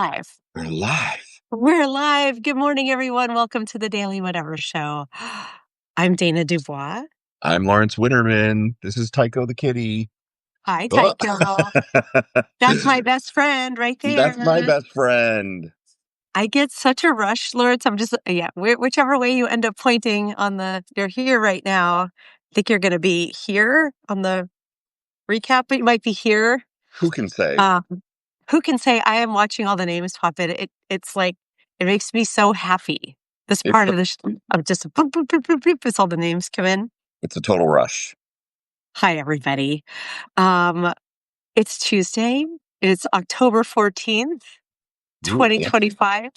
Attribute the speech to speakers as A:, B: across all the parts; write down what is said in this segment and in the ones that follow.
A: live.
B: We're live.
A: We're live. Good morning, everyone. Welcome to the Daily Whatever Show. I'm Dana Dubois.
B: I'm Lawrence Winterman. This is Tycho the kitty.
A: Hi,
B: Oh.
A: Tycho. That's my best friend right there.
B: That's my best friend.
A: I get such a rush, Lawrence. I'm just, whichever way you end up pointing on you're here right now. I think you're going to be here on the recap, but you might be here.
B: Who can say?
A: Who can say? I am watching all the names pop in. It's like, it makes me so happy. This part of of just boop, boop, boop, boop, boop, as all the names come in.
B: It's a total rush.
A: Hi, everybody. It's Tuesday. It's October 14th, 2025.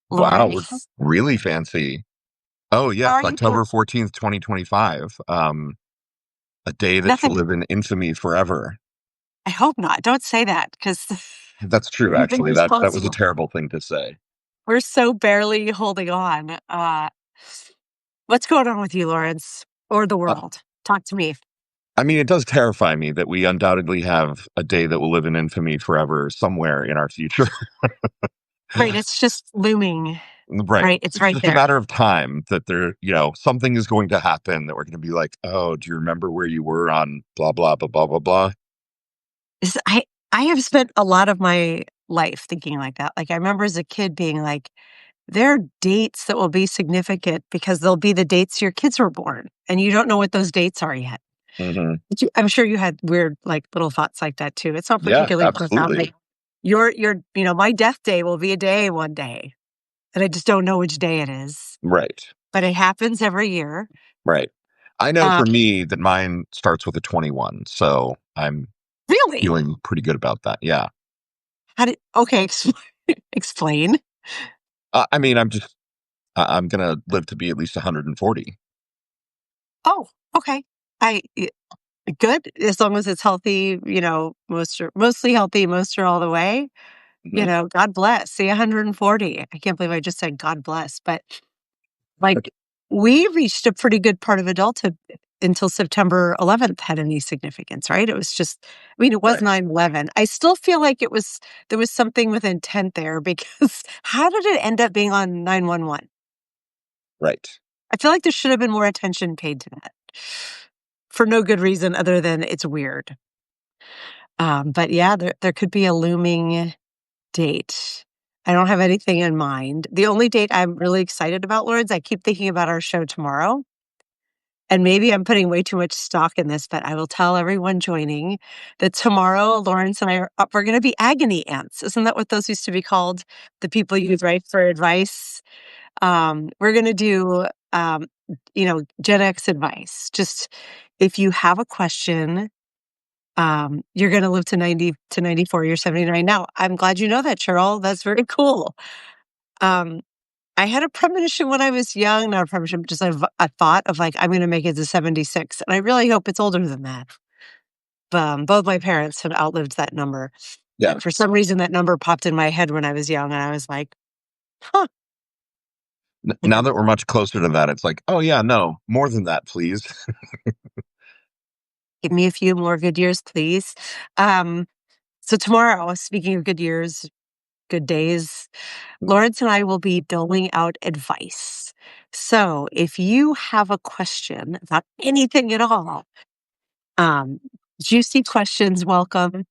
B: Wow, we're really fancy. Oh, yes, October 14th, 2025. A day that shall live in infamy forever.
A: I hope not. Don't say that, because
B: that's true, actually. That was a terrible thing to say.
A: We're so barely holding on. What's going on with you, Lawrence, or the world? Talk to me.
B: I mean, it does terrify me that we undoubtedly have a day that will live in infamy forever somewhere in our future.
A: Right. It's just looming.
B: Right.
A: It's right
B: there.
A: It's
B: a matter of time that something is going to happen that we're going to be like, oh, do you remember where you were on blah, blah, blah, blah, blah, blah?
A: I have spent a lot of my life thinking like that. Like, I remember as a kid being like, there are dates that will be significant because they'll be the dates your kids were born, and you don't know what those dates are yet.
B: Mm-hmm.
A: I'm sure you had weird, little thoughts like that too. It's not particularly profound. Like, my death day will be a day one day, and I just don't know which day it is.
B: Right.
A: But it happens every year.
B: Right. I know for me that mine starts with a 21, so I'm
A: really
B: feeling pretty good about that. Yeah.
A: Explain.
B: I mean, I'm going to live to be at least 140.
A: Oh, okay. Good. As long as it's healthy, mostly healthy, most are all the way. Mm-hmm. God bless. See, 140. I can't believe I just said God bless, but we reached a pretty good part of adulthood until September 11th had any significance, right? It was just, it was 9/11. I still feel like there was something with intent there, because how did it end up being on 911?
B: Right.
A: I feel like there should have been more attention paid to that for no good reason other than it's weird. But yeah, there could be a looming date. I don't have anything in mind. The only date I'm really excited about, Lawrence, I keep thinking about our show tomorrow. And maybe I'm putting way too much stock in this, but I will tell everyone joining that tomorrow, Lawrence and I we're going to be agony ants. Isn't that what those used to be called? The people you write for advice. We're going to do, Gen X advice. Just if you have a question, you're going to live to 90 to 94, you're 79 now. I'm glad you know that, Cheryl. That's very cool. I had a premonition when I was young, not a premonition, just a thought of I'm going to make it to 76. And I really hope it's older than that. Both my parents have outlived that number. Yeah. And for some reason, that number popped in my head when I was young, and I was like, huh.
B: Now that we're much closer to that, it's like, oh yeah, no, more than that, please.
A: Give me a few more good years, please. So tomorrow, speaking of good years, good days, Lawrence and I will be doling out advice. So if you have a question about anything at all, juicy questions welcome,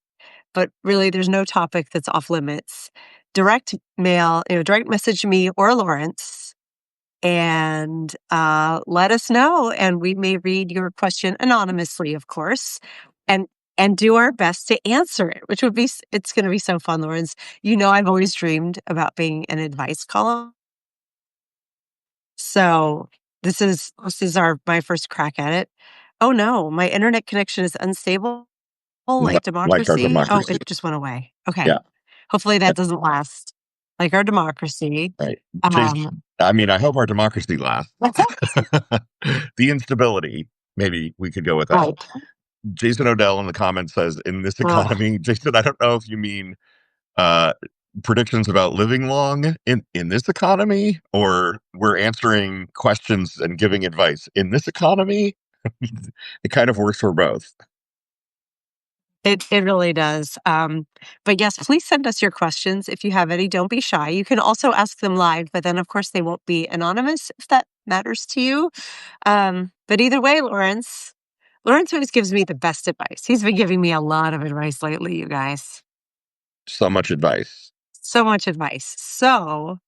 A: but really there's no topic that's off limits. Direct message me or Lawrence, and let us know, and we may read your question anonymously, of course, and do our best to answer it, which it's going to be so fun, Lawrence. I've always dreamed about being an advice column. So this is my first crack at it. Oh no, my internet connection is unstable. Like democracy.
B: Like our democracy.
A: Oh, it just went away. Okay.
B: Yeah.
A: Hopefully that doesn't last. Like our democracy.
B: Right. I hope our democracy lasts. The instability, maybe we could go with that. Right. Jason Odell in the comments says, in this economy, Jason, I don't know if you mean predictions about living long in this economy, or we're answering questions and giving advice in this economy. It kind of works for both.
A: It really does. But yes, please send us your questions if you have any. Don't be shy. You can also ask them live, but then of course they won't be anonymous if that matters to you. But either way, Lawrence always gives me the best advice. He's been giving me a lot of advice lately, you guys.
B: So much advice.
A: So much advice. So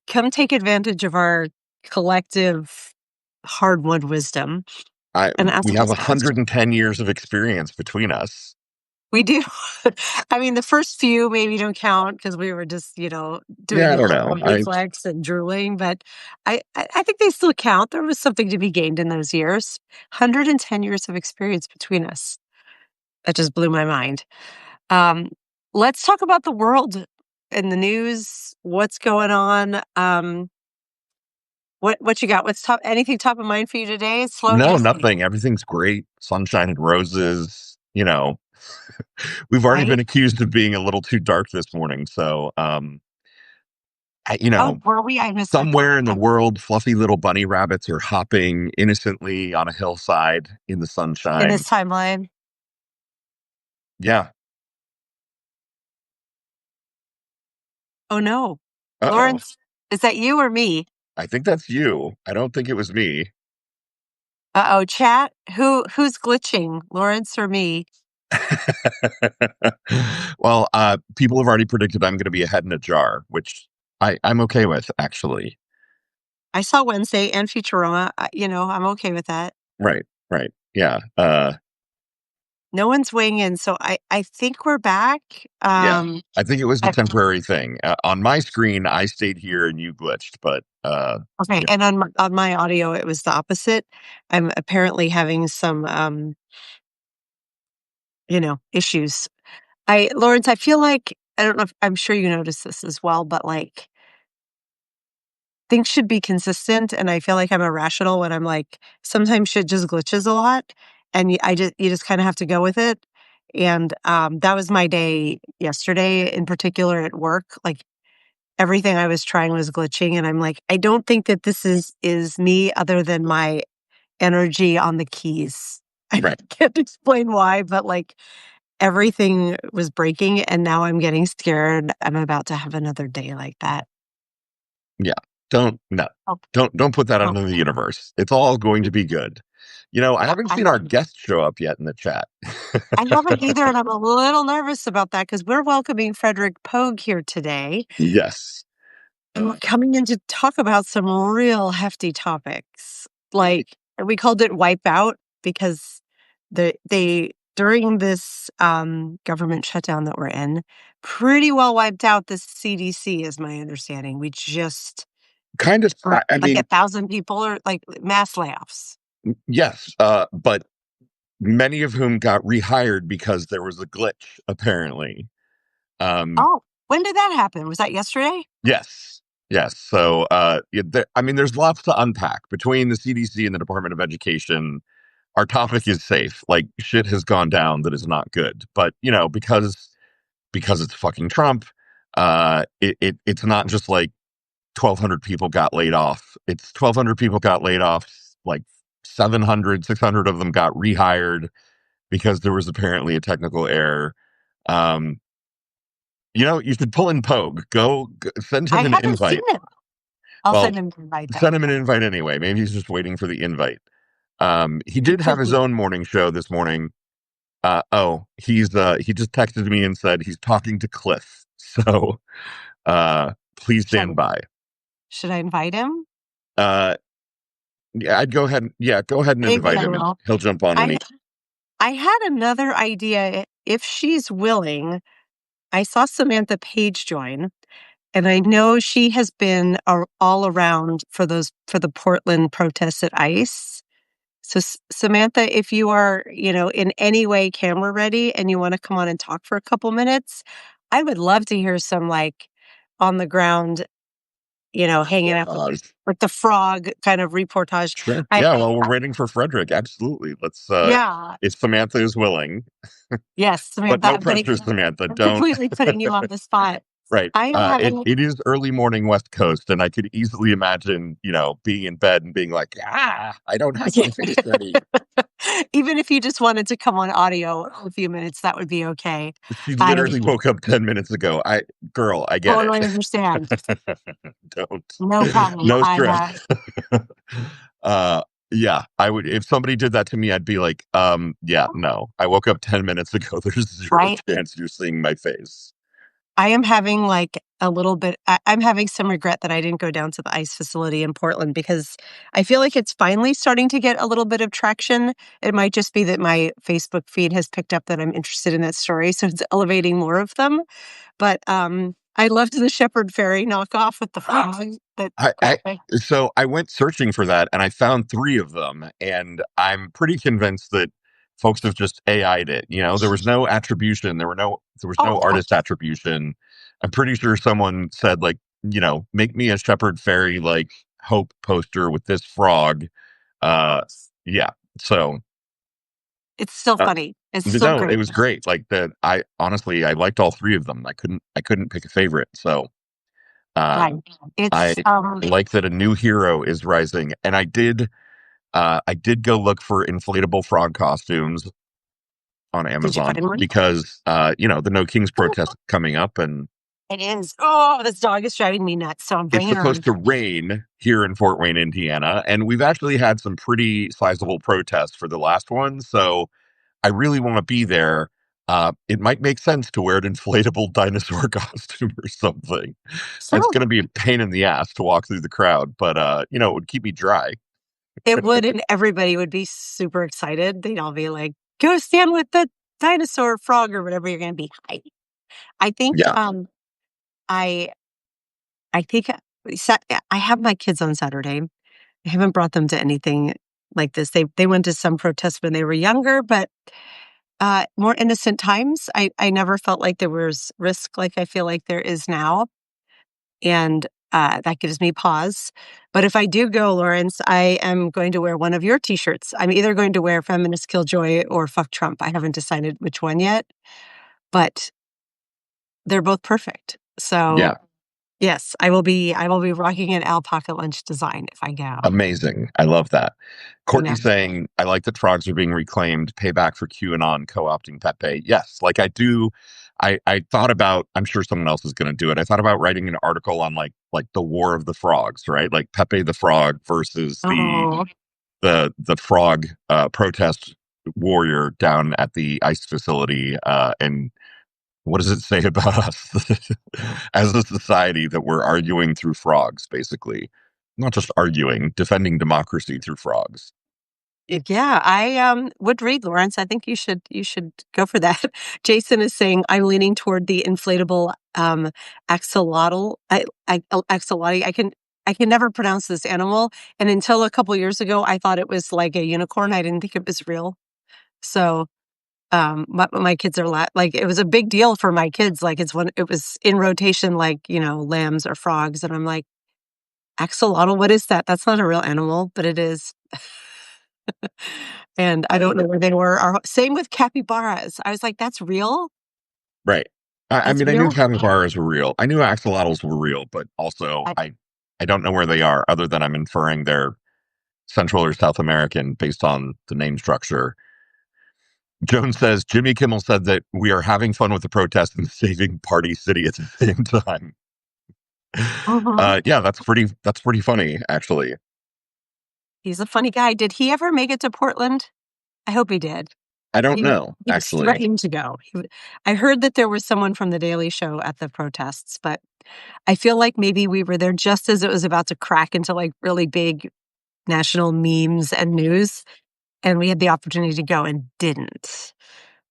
A: come take advantage of our collective hardwood wisdom and ask
B: We have
A: us questions.
B: 110 years of experience between us.
A: We do. I mean, the first few maybe don't count because we were just, doing
B: Yeah, I
A: the
B: don't know.
A: reflex and drooling, but I think they still count. There was something to be gained in those years. 110 years of experience between us. That just blew my mind. Um, let's talk about the world and the news. What's going on? What you got? What's top? Anything top of mind for you today? It's slow
B: No,
A: news day,
B: nothing. Everything's great. Sunshine and roses. We've already been
A: right?
B: accused of being a little too dark this morning. So,
A: Oh, were we? I missed that part.
B: somewhere in the world, fluffy little bunny rabbits are hopping innocently on a hillside in the
A: In this
B: sunshine.
A: timeline.
B: Yeah.
A: Oh no,
B: Uh oh.
A: Lawrence, is that you or me?
B: I think that's you. I don't think it was me.
A: Uh-oh, chat. Who's glitching, Lawrence or me?
B: Well, people have already predicted I'm going to be a head in a jar, which I'm okay with, actually.
A: I saw Wednesday and Futurama. I'm okay with that.
B: Right, right. Yeah.
A: No one's weighing in, so I think we're back.
B: Yeah. I think it was a
A: I-
B: temporary thing. On my screen, I stayed here and you glitched, but
A: okay,
B: yeah,
A: and on my audio, it was the opposite. I'm apparently having some issues. Lawrence, I feel like I don't know if I'm sure you noticed this as well, but like things should be consistent, and I feel like I'm irrational when I'm like, sometimes shit just glitches a lot, and you just kinda have to go with it, and, that was my day yesterday, in particular at work, like, everything I was trying was glitching, and I'm like, "I don't think that this is me other than my energy on the keys." I
B: right.
A: can't explain why, but, like, everything was breaking, and now I'm getting scared I'm about to have another day like that.
B: Yeah. Don't no.
A: Oh,
B: Don't put that
A: oh,
B: onto the universe. It's all going to be good. I haven't
A: I
B: seen our guest show up yet in the chat.
A: I haven't either, and I'm a little nervous about that because we're welcoming Frederic Poag here today,
B: Yes.
A: and we're coming in to talk about some real hefty topics. Like, we called it Wipeout because they during this government shutdown that we're in, pretty well wiped out the CDC, is my understanding. We just
B: Kind of I
A: like
B: mean,
A: 1,000 people or like mass layoffs.
B: yes, but many of whom got rehired because there was a glitch apparently. Um
A: Oh, when did that happen? Was that yesterday?
B: yes. Yes. So I mean there's lots to unpack between the CDC and the Department of Education. Our topic is safe. Like shit has gone down that is not good. But, because it's fucking Trump, it's not just like 1,200 people got laid off. It's 1,200 people got laid off, like 700, 600 of them got rehired because there was apparently a technical error. Um, you should pull in Pogue. Send
A: I
B: him an
A: haven't seen
B: invite.
A: it. I'll
B: Well,
A: send him an invite then.
B: send him an invite anyway. Maybe he's just waiting for the invite. He
A: He
B: did have
A: could
B: his
A: be.
B: own morning show this morning. He just texted me and said he's talking to Cliff. So please
A: Should
B: stand by.
A: should I invite him?
B: Uh yeah, go ahead and
A: Maybe
B: invite
A: I
B: him and
A: will.
B: he'll jump on when
A: I
B: he
A: I had another idea if she's willing. I saw Samantha Page join, and I know she has been all around for the Portland protests at ICE. So Samantha, if you are, in any way camera ready and you want to come on and talk for a couple minutes, I would love to hear some like on the ground, hanging out with the frog kind of reportage.
B: Sure.
A: I,
B: Yeah,
A: I
B: well, we're waiting for Frederic. Absolutely. Let's
A: yeah,
B: if Samantha is willing.
A: yes,
B: But
A: Samantha.
B: no pressure, Samantha.
A: I'm
B: Don't
A: completely putting you on the spot.
B: Right.
A: I am
B: It
A: having
B: it is early morning West Coast, and I could easily imagine, being in bed and being like, I don't have my face ready."
A: even if you just wanted to come on audio a few minutes, that would be okay.
B: She
A: I
B: literally woke up 10 minutes ago. Girl, I get it.
A: totally understand.
B: Don't.
A: No problem.
B: No stress. Uh, yeah, I would if somebody did that to me, I'd be like, yeah, no. I woke up 10 minutes ago. There's 0
A: right?
B: chance you're seeing my face.
A: I am having like a little bit, I'm having some regret that I didn't go down to the ice facility in Portland because I feel like it's finally starting to get a little bit of traction. It might just be that my Facebook feed has picked up that I'm interested in that story. So it's elevating more of them. But I loved the Shepherd Ferry knockoff with the frog. That
B: I so I went searching for that and I found 3 of them, and I'm pretty convinced that folks have just AI'd it. There was no attribution. There was no
A: oh,
B: artist attribution. I'm pretty sure someone said, like, make me a Shepherd Fairy like hope poster with this frog. Uh yeah. So
A: it's still
B: uh,
A: funny. It's still
B: no, it
A: great.
B: was great. Like, that I honestly I liked all 3 of them. I couldn't pick a favorite. So uh
A: Right.
B: I
A: It's
B: like that a new hero is rising, and I did go look for inflatable frog costumes on
A: did you
B: Amazon
A: find one?
B: because the No Kings protest coming up, and
A: It is. Oh, this dog is driving me nuts. So I'm
B: it's
A: bringing her
B: supposed
A: on.
B: to rain here in Fort Wayne, Indiana, and we've actually had some pretty sizable protests for the last one, so I really want to be there. It might make sense to wear an inflatable dinosaur costume or something. It's
A: So
B: going to be a pain in the ass to walk through the crowd, but it would keep me dry.
A: it would, and everybody would be super excited. They'd all be like, "Go stand with the dinosaur frog or whatever you're going to be." I think,
B: Yeah.
A: I, I think I have my kids on Saturday. I haven't brought them to anything like this. They went to some protests when they were younger, but more innocent times. I never felt like there was risk like I feel like there is now, and that gives me pause. But if I do go, Lawrence, I am going to wear one of your T-shirts. I'm either going to wear "Feminist Killjoy" or "Fuck Trump." I haven't decided which one yet, but they're both perfect. So
B: Yeah.
A: yes, I will be rocking an alpaca lunch design if I go.
B: Amazing. I love that.
A: I know.
B: Courtney saying, I like that frogs are being reclaimed. Payback for QAnon co opting Pepe. Yes, like I do. I thought about, I'm sure someone else is going to do it. I thought about writing an article on like the war of the frogs, right? Like Pepe the frog versus the
A: Oh,
B: the frog protest warrior down at the ice facility. And what does it say about us as a society that we're arguing through frogs, basically? Not just arguing, defending democracy through frogs.
A: yeah, I would read, Lawrence. I think you should go for that. Jason is saying I'm leaning toward the inflatable axolotl. Axolotl. I can never pronounce this animal, and until a couple years ago, I thought it was like a unicorn. I didn't think it was real. So my kids are like it was a big deal for my kids. Like it was in rotation, like lambs or frogs, and I'm like axolotl. What is that? That's not a real animal, but it is. And I don't know where they were. Same with capybaras. I was like, "That's real?
B: Right. I
A: That's
B: mean, I knew
A: real?"
B: capybaras were real. I knew axolotls were real, but also
A: I
B: I don't know where they are, other than I'm inferring they're Central or South American based on the name structure. Jones says Jimmy Kimmel said that we are having fun with the protest and saving Party City at the same time.
A: Mhm.
B: Yeah, that's pretty funny, actually.
A: He's a funny guy. Did he ever make it to Portland? I hope he did.
B: I don't
A: He
B: know,
A: he was
B: actually.
A: threatening to go. I heard that there was someone from The Daily Show at the protests, but I feel like maybe we were there just as it was about to crack into, like, really big national memes and news, and we had the opportunity to go and didn't.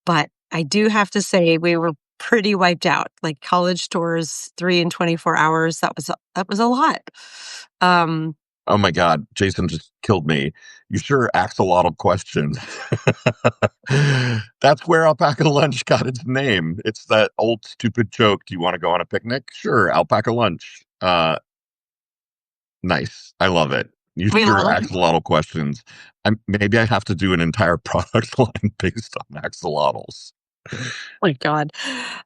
A: But I do have to say we were pretty wiped out. Like college tours, 3 in 24 hours, that was a lot. Um,
B: Oh my God, Jason just killed me. You sure axolotl questions. That's where alpaca lunch got its name. It's that old stupid joke. Do you want to go on a picnic? Sure, alpaca lunch. Nice. I love it. You
A: we
B: sure
A: love
B: axolotl questions. Maybe I have to do an entire product line based on axolotls.
A: My god.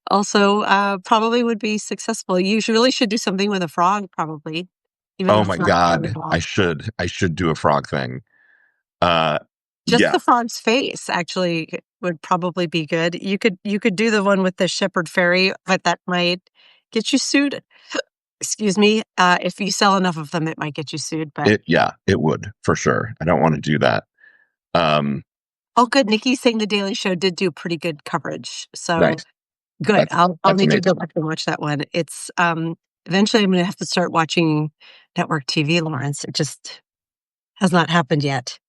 A: Also, probably would be successful. You really should do something with a frog, probably, even though
B: Oh
A: it's
B: my
A: not part of the
B: god,
A: blog.
B: I should do a frog thing. Uh,
A: Just
B: yeah,
A: the frog's face actually would probably be good. You could do the one with the shepherd fairy, but that might get you sued. Excuse me. If you sell enough of them, it might get you sued, but
B: it would for sure. I don't want to do that. Um,
A: oh, good. Nikki's saying The Daily Show did do pretty good coverage. So
B: nice.
A: good. I'll
B: That's
A: need to go
B: amazing.
A: back and watch that one. It's eventually I'm gonna have to start watching network TV, Lawrence. It just has not happened yet.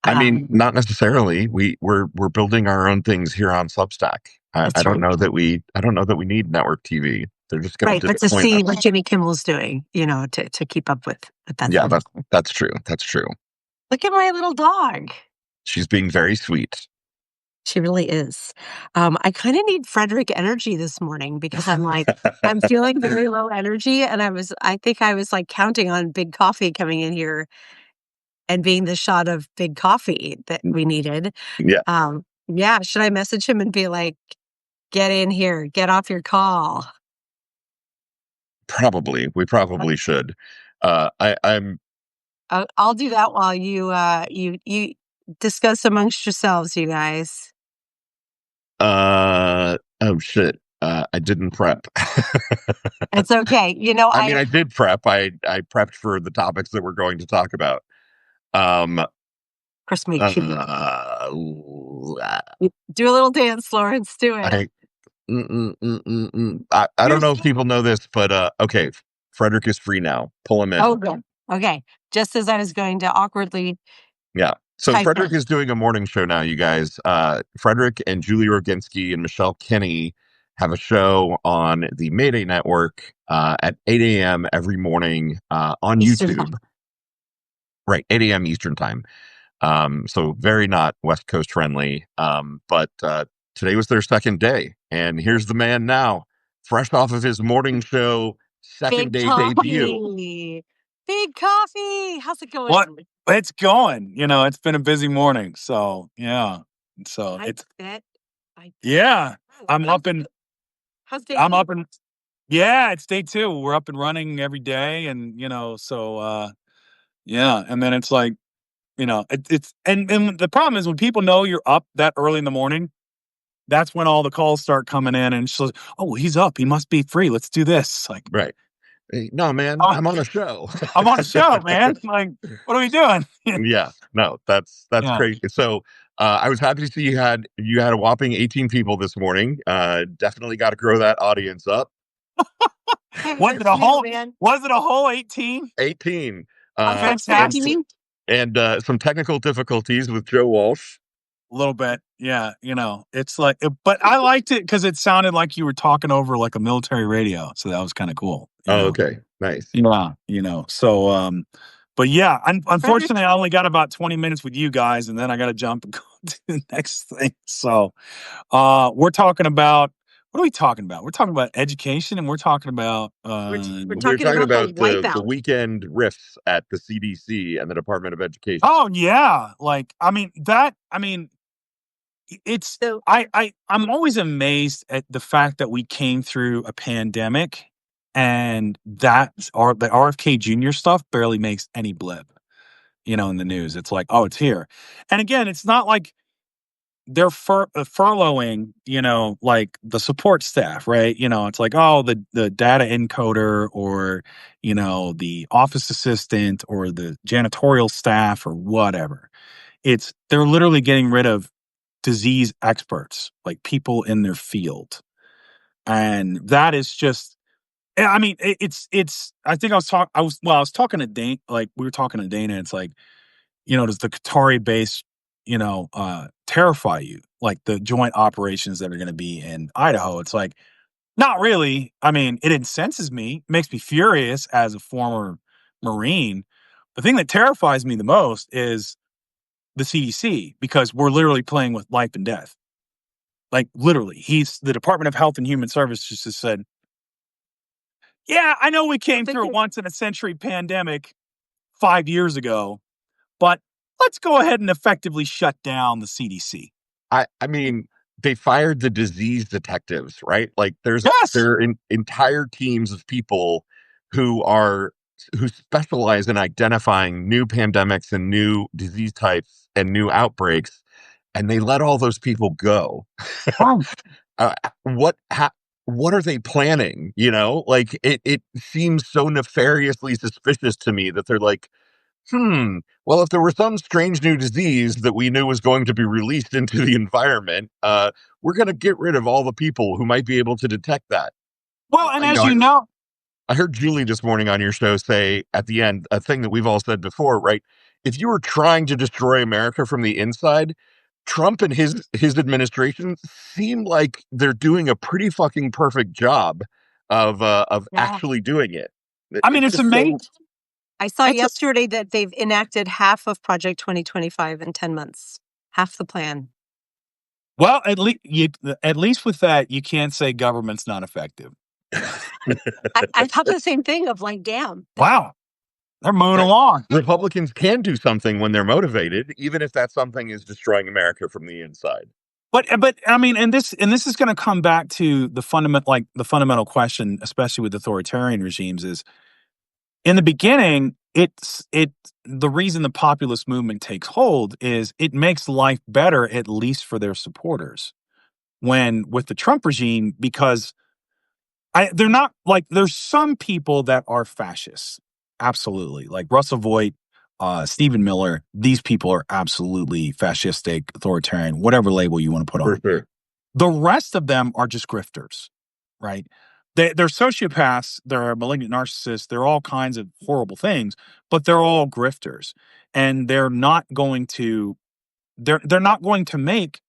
B: I mean,
A: Um,
B: not necessarily. We're building our own things here on Substack.
A: that's right.
B: I don't know that we need network TV. They're just going
A: Right.
B: to
A: But to
B: disappoint
A: see
B: us.
A: what Jimmy Kimmel's doing, to keep up with that
B: Yeah,
A: stuff.
B: that's true. That's true.
A: Look at my little dog.
B: She's being very sweet.
A: She really is. I kind of need Frederic energy this morning because I'm feeling very low energy. And I think I was like counting on Big Coffee coming in here and being the shot of Big Coffee that we needed.
B: Yeah,
A: Yeah. Should I message him and be like, get in here, get off your call?
B: probably. We probably should. I'm
A: I'll do that while you discuss amongst yourselves, you guys.
B: oh shit. I didn't prep.
A: It's okay.
B: I mean, I did prep. I prepped for the topics that we're going to talk about. Um,
A: Chris me cute.
B: uh,
A: Do a little dance, Lawrence. Do it.
B: I, I don't know if people know this, but okay, Frederick is free now. Pull him in.
A: Oh, good. Okay. Just as I was going to awkwardly
B: Yeah. So
A: type
B: Frederick
A: in.
B: is doing a morning show now, you guys. Frederick and Julie Roginski and Michelle Kinney have a show on the Mayday Network at 8 a.m. every morning on
A: Eastern
B: YouTube.
A: time.
B: Right, 8 a.m. Eastern time. So very not West Coast friendly. But today was their second day, and here's the man now, fresh off of his morning show second
A: Big
B: day debut.
A: coffee. Big coffee. How's it going?
C: What? It's going. It's been a busy morning. So yeah. So
A: I
C: it's
A: bet. I
C: yeah. I'm
A: how's,
C: up and
A: how's day
C: I'm
A: two?
C: up and yeah, it's day two. We're up and running every day and so yeah. And then it's like, it's and the problem is when people know you're up that early in the morning, that's when all the calls start coming in and it's like, oh well, he's up. He must be free. Let's do this. Like
B: Right. Hey, no, man,
C: oh,
B: I'm on a show.
C: I'm on a show, man. Like, what are we doing?
B: Yeah, no, that's
C: Yeah.
B: crazy. So I was happy to see you had a whopping 18 people this morning. Definitely got to grow that audience up.
C: Was it a
A: New,
C: whole
A: man.
C: was it a whole 18?
B: 18.
A: Staff, you
C: Fantastic.
A: mean?
B: And some technical difficulties with Joe Walsh.
C: A little bit. Yeah. It's like, but I liked it because it sounded like you were talking over like a military radio. So that was kind of cool.
B: Oh, okay, nice.
C: Yeah. So, but yeah,
A: Frederick,
C: unfortunately, I only got about 20 minutes with you guys and then I got to jump and go to the next thing. So, we're talking about, what are we talking about? We're talking about education and we're talking about,
A: we're
B: We were
A: talking
B: talking
A: about the
B: about the
A: wipeout.
B: weekend rifts at the CDC and the Department of Education.
C: oh yeah. Like, it's
A: So
C: I'm always amazed at the fact that we came through a pandemic and the RFK Jr. stuff barely makes any blip, in the news. It's like, oh, it's here. And again, it's not like they're furloughing, like the support staff, right? It's like, oh, the data encoder or, the office assistant or the janitorial staff or whatever. They're literally getting rid of disease experts, like people in their field. And that is just, it's, I think I was talking to Dana, like we were talking to Dana. It's like, does the Qatari base, terrify you? Like the joint operations that are going to be in Idaho. It's like, not really. I mean, it incenses me, makes me furious as a former Marine. The thing that terrifies me the most is the CDC because we're literally playing with life and death. Like literally, the Department of Health and Human Services just said, "Yeah, I know we came through a once in a century pandemic 5 years ago, but let's go ahead and effectively shut down the CDC."
B: I mean, they fired the disease detectives, right? Like there
C: Yes.
B: are entire teams of people who specialize in identifying new pandemics and new disease types and new outbreaks, and they let all those people go.
C: Oh,
B: uh, what what are they planning? You know, like it seems so nefariously suspicious to me that they're like, well, if there were some strange new disease that we knew was going to be released into the environment, we're going to get rid of all the people who might be able to detect that.
C: well, and
B: You
C: as
B: know,
C: you know,
B: I heard Julie this morning on your show say at the end a thing that we've all said before, right? If you were trying to destroy America from the inside, Trump and his administration seem like they're doing a pretty fucking perfect job of actually doing it.
C: I mean,
B: It's
C: it's
B: just so
C: amazing.
A: I saw
C: It's a,
A: yesterday that they've enacted half of Project 2025 in 10 months. Half the plan.
C: well, at least with that, you can't say government's not effective.
A: I thought the same thing of like, damn.
C: Wow, they're moving
B: Right.
C: along.
B: Republicans can do something when they're motivated, even if that something is destroying America from the inside.
C: But I mean, and this is going to come back to the fundamental question, especially with authoritarian regimes, is in the beginning, the reason the populist movement takes hold is it makes life better, at least for their supporters. When with the Trump regime, because they're not like there's some people that are fascists, absolutely, like Russell Voigt, Stephen Miller. These people are absolutely fascistic, authoritarian, whatever label you want to put on
B: For
C: it.
B: sure.
C: The rest of them are just grifters, right? They're sociopaths, they're malignant narcissists, they're all kinds of horrible things, but they're all grifters, and they're not going to make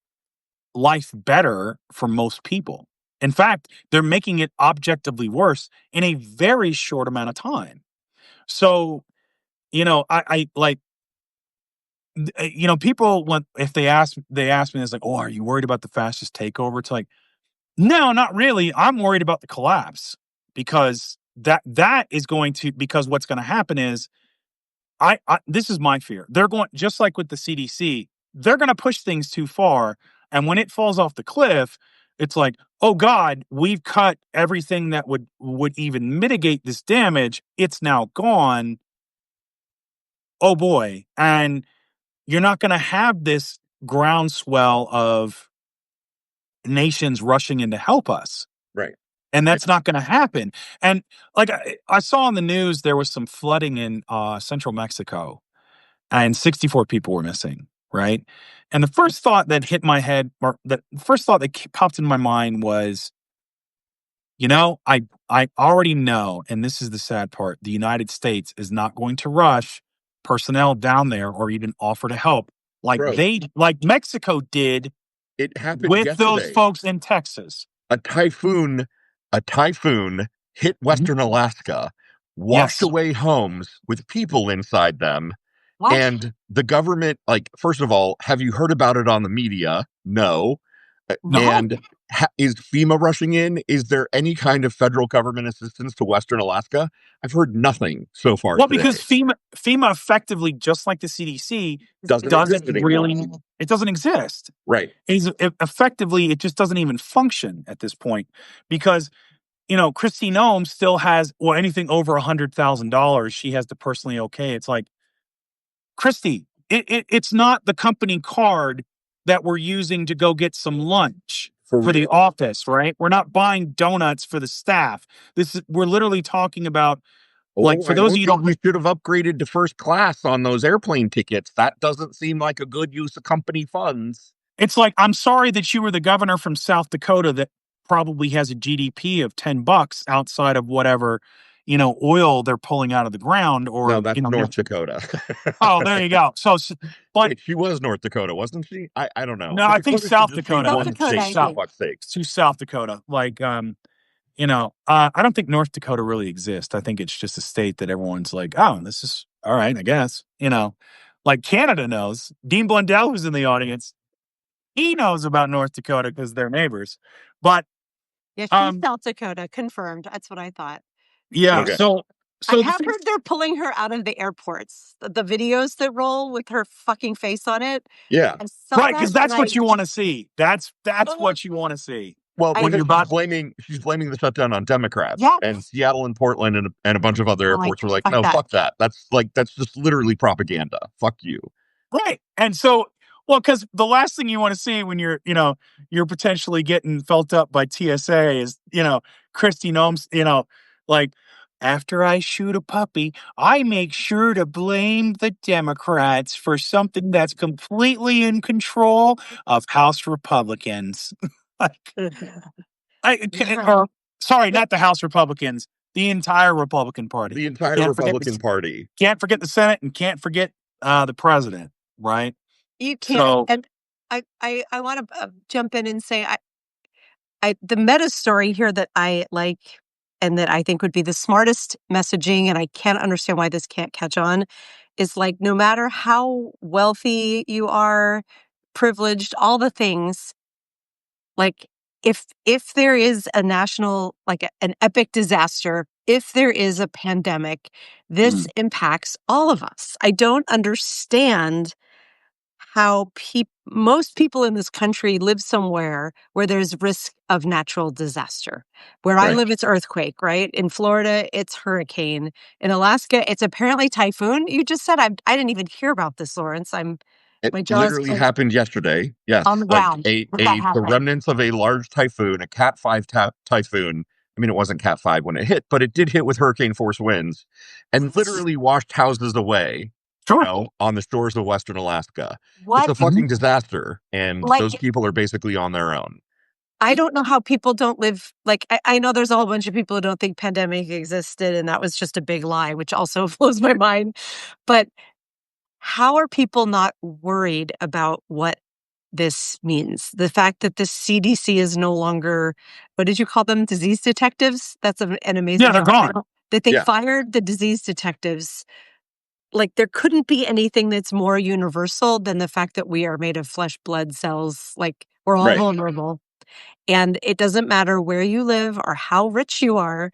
C: life better for most people. In fact, they're making it objectively worse in a very short amount of time. So, I like, people when if they ask me, it's like, oh, are you worried about the fascist takeover? It's like, no, not really. I'm worried about the collapse because that is going to because what's going to happen is I this is my fear. They're going just like with the CDC, they're going to push things too far, and when it falls off the cliff, it's like, "Oh god, we've cut everything that would even mitigate this damage. It's now gone. Oh boy." And you're not going to have this groundswell of nations rushing in to help us.
B: Right.
C: And that's not going to happen. And like I saw on the news, there was some flooding in central Mexico, and 64 people were missing. Right. And the first thought that hit my head, or the first thought that popped in my mind was, I already know, and this is the sad part, the United States is not going to rush personnel down there or even offer to help
B: Bro,
C: like Mexico did
B: it happened
C: with those
B: yesterday.
C: folks in Texas.
B: A typhoon hit Western Alaska, washed
C: Yes.
B: away homes with people inside them.
A: What?
B: And the government, like, first of all, have you heard about it on the media? No.
C: No.
B: And is FEMA rushing in? Is there any kind of federal government assistance to Western Alaska? I've heard nothing so far
C: Well,
B: today.
C: because FEMA effectively, just like the CDC,
B: Doesn't exist anymore.
C: it doesn't exist.
B: Right.
C: Effectively, it just doesn't even function at this point because, Christine Ohm still has, well, anything over $100,000, she has to personally okay. It's like, Christy, it's not the company card that we're using to go get some lunch for the office, right? We're not buying donuts for the staff. We're literally talking about, like, for those of you who don't,
B: we should have upgraded to first class on those airplane tickets. That doesn't seem like a good use of company funds.
C: it's like, I'm sorry that you were the governor from South Dakota that probably has a GDP of $10 outside of whatever, oil they're pulling out of the ground, or
B: No, that's North Dakota.
C: Oh, there you go. So, but
B: wait, she was North Dakota, wasn't she? I don't know.
C: no, I think South Dakota.
A: South Dakota, I think.
B: Fuck's sake.
C: To South Dakota. Like, I don't think North Dakota really exists. I think it's just a state that everyone's like, oh, this is all right, I guess. Like Canada knows. Dean Blundell, who's in the audience, he knows about North Dakota because they're neighbors. But
A: Yeah, she's South Dakota, confirmed. That's what I thought.
C: yeah,
B: Okay.
C: so
A: I have heard they're pulling her out of the airports. The videos that roll with her fucking face on it.
B: Yeah.
C: Right, because that's what you want to see. That's what you want to see.
B: Well,
C: When you're
B: because she's blaming the shutdown on Democrats.
A: Yes.
B: And Seattle and Portland and a bunch of other airports were like,
A: fuck
B: no,
A: that.
B: fuck that. That's just literally propaganda. Fuck you.
C: Right. And so, well, because the last thing you want to see when you're potentially getting felt up by TSA is, Christy Gnomes, like, after I shoot a puppy, I make sure to blame the Democrats for something that's completely in control of House Republicans. Sorry, not the House Republicans, the entire Republican Party.
B: The entire Republican Party.
C: Can't forget the Senate and can't forget the president, right?
A: You can't. So, and I want to jump in and say, the meta story here that I like and that I think would be the smartest messaging, and I can't understand why this can't catch on, is like, no matter how wealthy you are, privileged, all the things, like, if there is a national, like an epic disaster, if there is a pandemic, this impacts all of us. I don't understand how most people in this country live somewhere where there's risk of natural disaster. Where I live, it's earthquake, right? In Florida, it's hurricane. In Alaska, it's apparently typhoon. You just said I didn't even hear about this, Lawrence.
B: It literally happened yesterday. Yes,
A: on the ground.
B: The remnants of a large typhoon, a Cat 5 typhoon. I mean, it wasn't Cat 5 when it hit, but it did hit with hurricane force winds, and literally washed houses away. On the shores of Western Alaska. What? It's a fucking disaster, and those people are basically on their own.
A: I don't know how people don't live, like, I know there's a whole bunch of people who don't think pandemic existed, and that was just a big lie, which also blows my mind. But how are people not worried about what this means? The fact that the CDC is no longer, what did you call them? Disease detectives? That's an amazing
C: job. They're gone.
A: That they fired the disease detectives. Like, there couldn't be anything that's more universal than the fact that we are made of flesh, blood cells. Like, we're all vulnerable. And it doesn't matter where you live or how rich you are.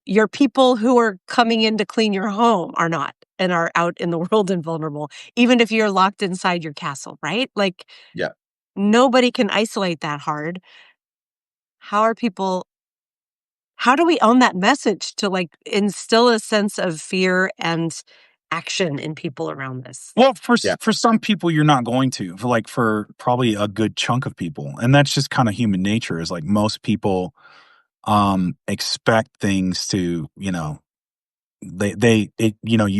A: Your people who are coming in to clean your home are not, and are out in the world and vulnerable, even if you're locked inside your castle, right? Like, nobody can isolate that hard. How do we own that message to, like, instill a sense of fear and action in people around this?
C: Well, for some people, you're not going to. For probably a good chunk of people, and that's just kind of human nature. Is like most people expect things to, you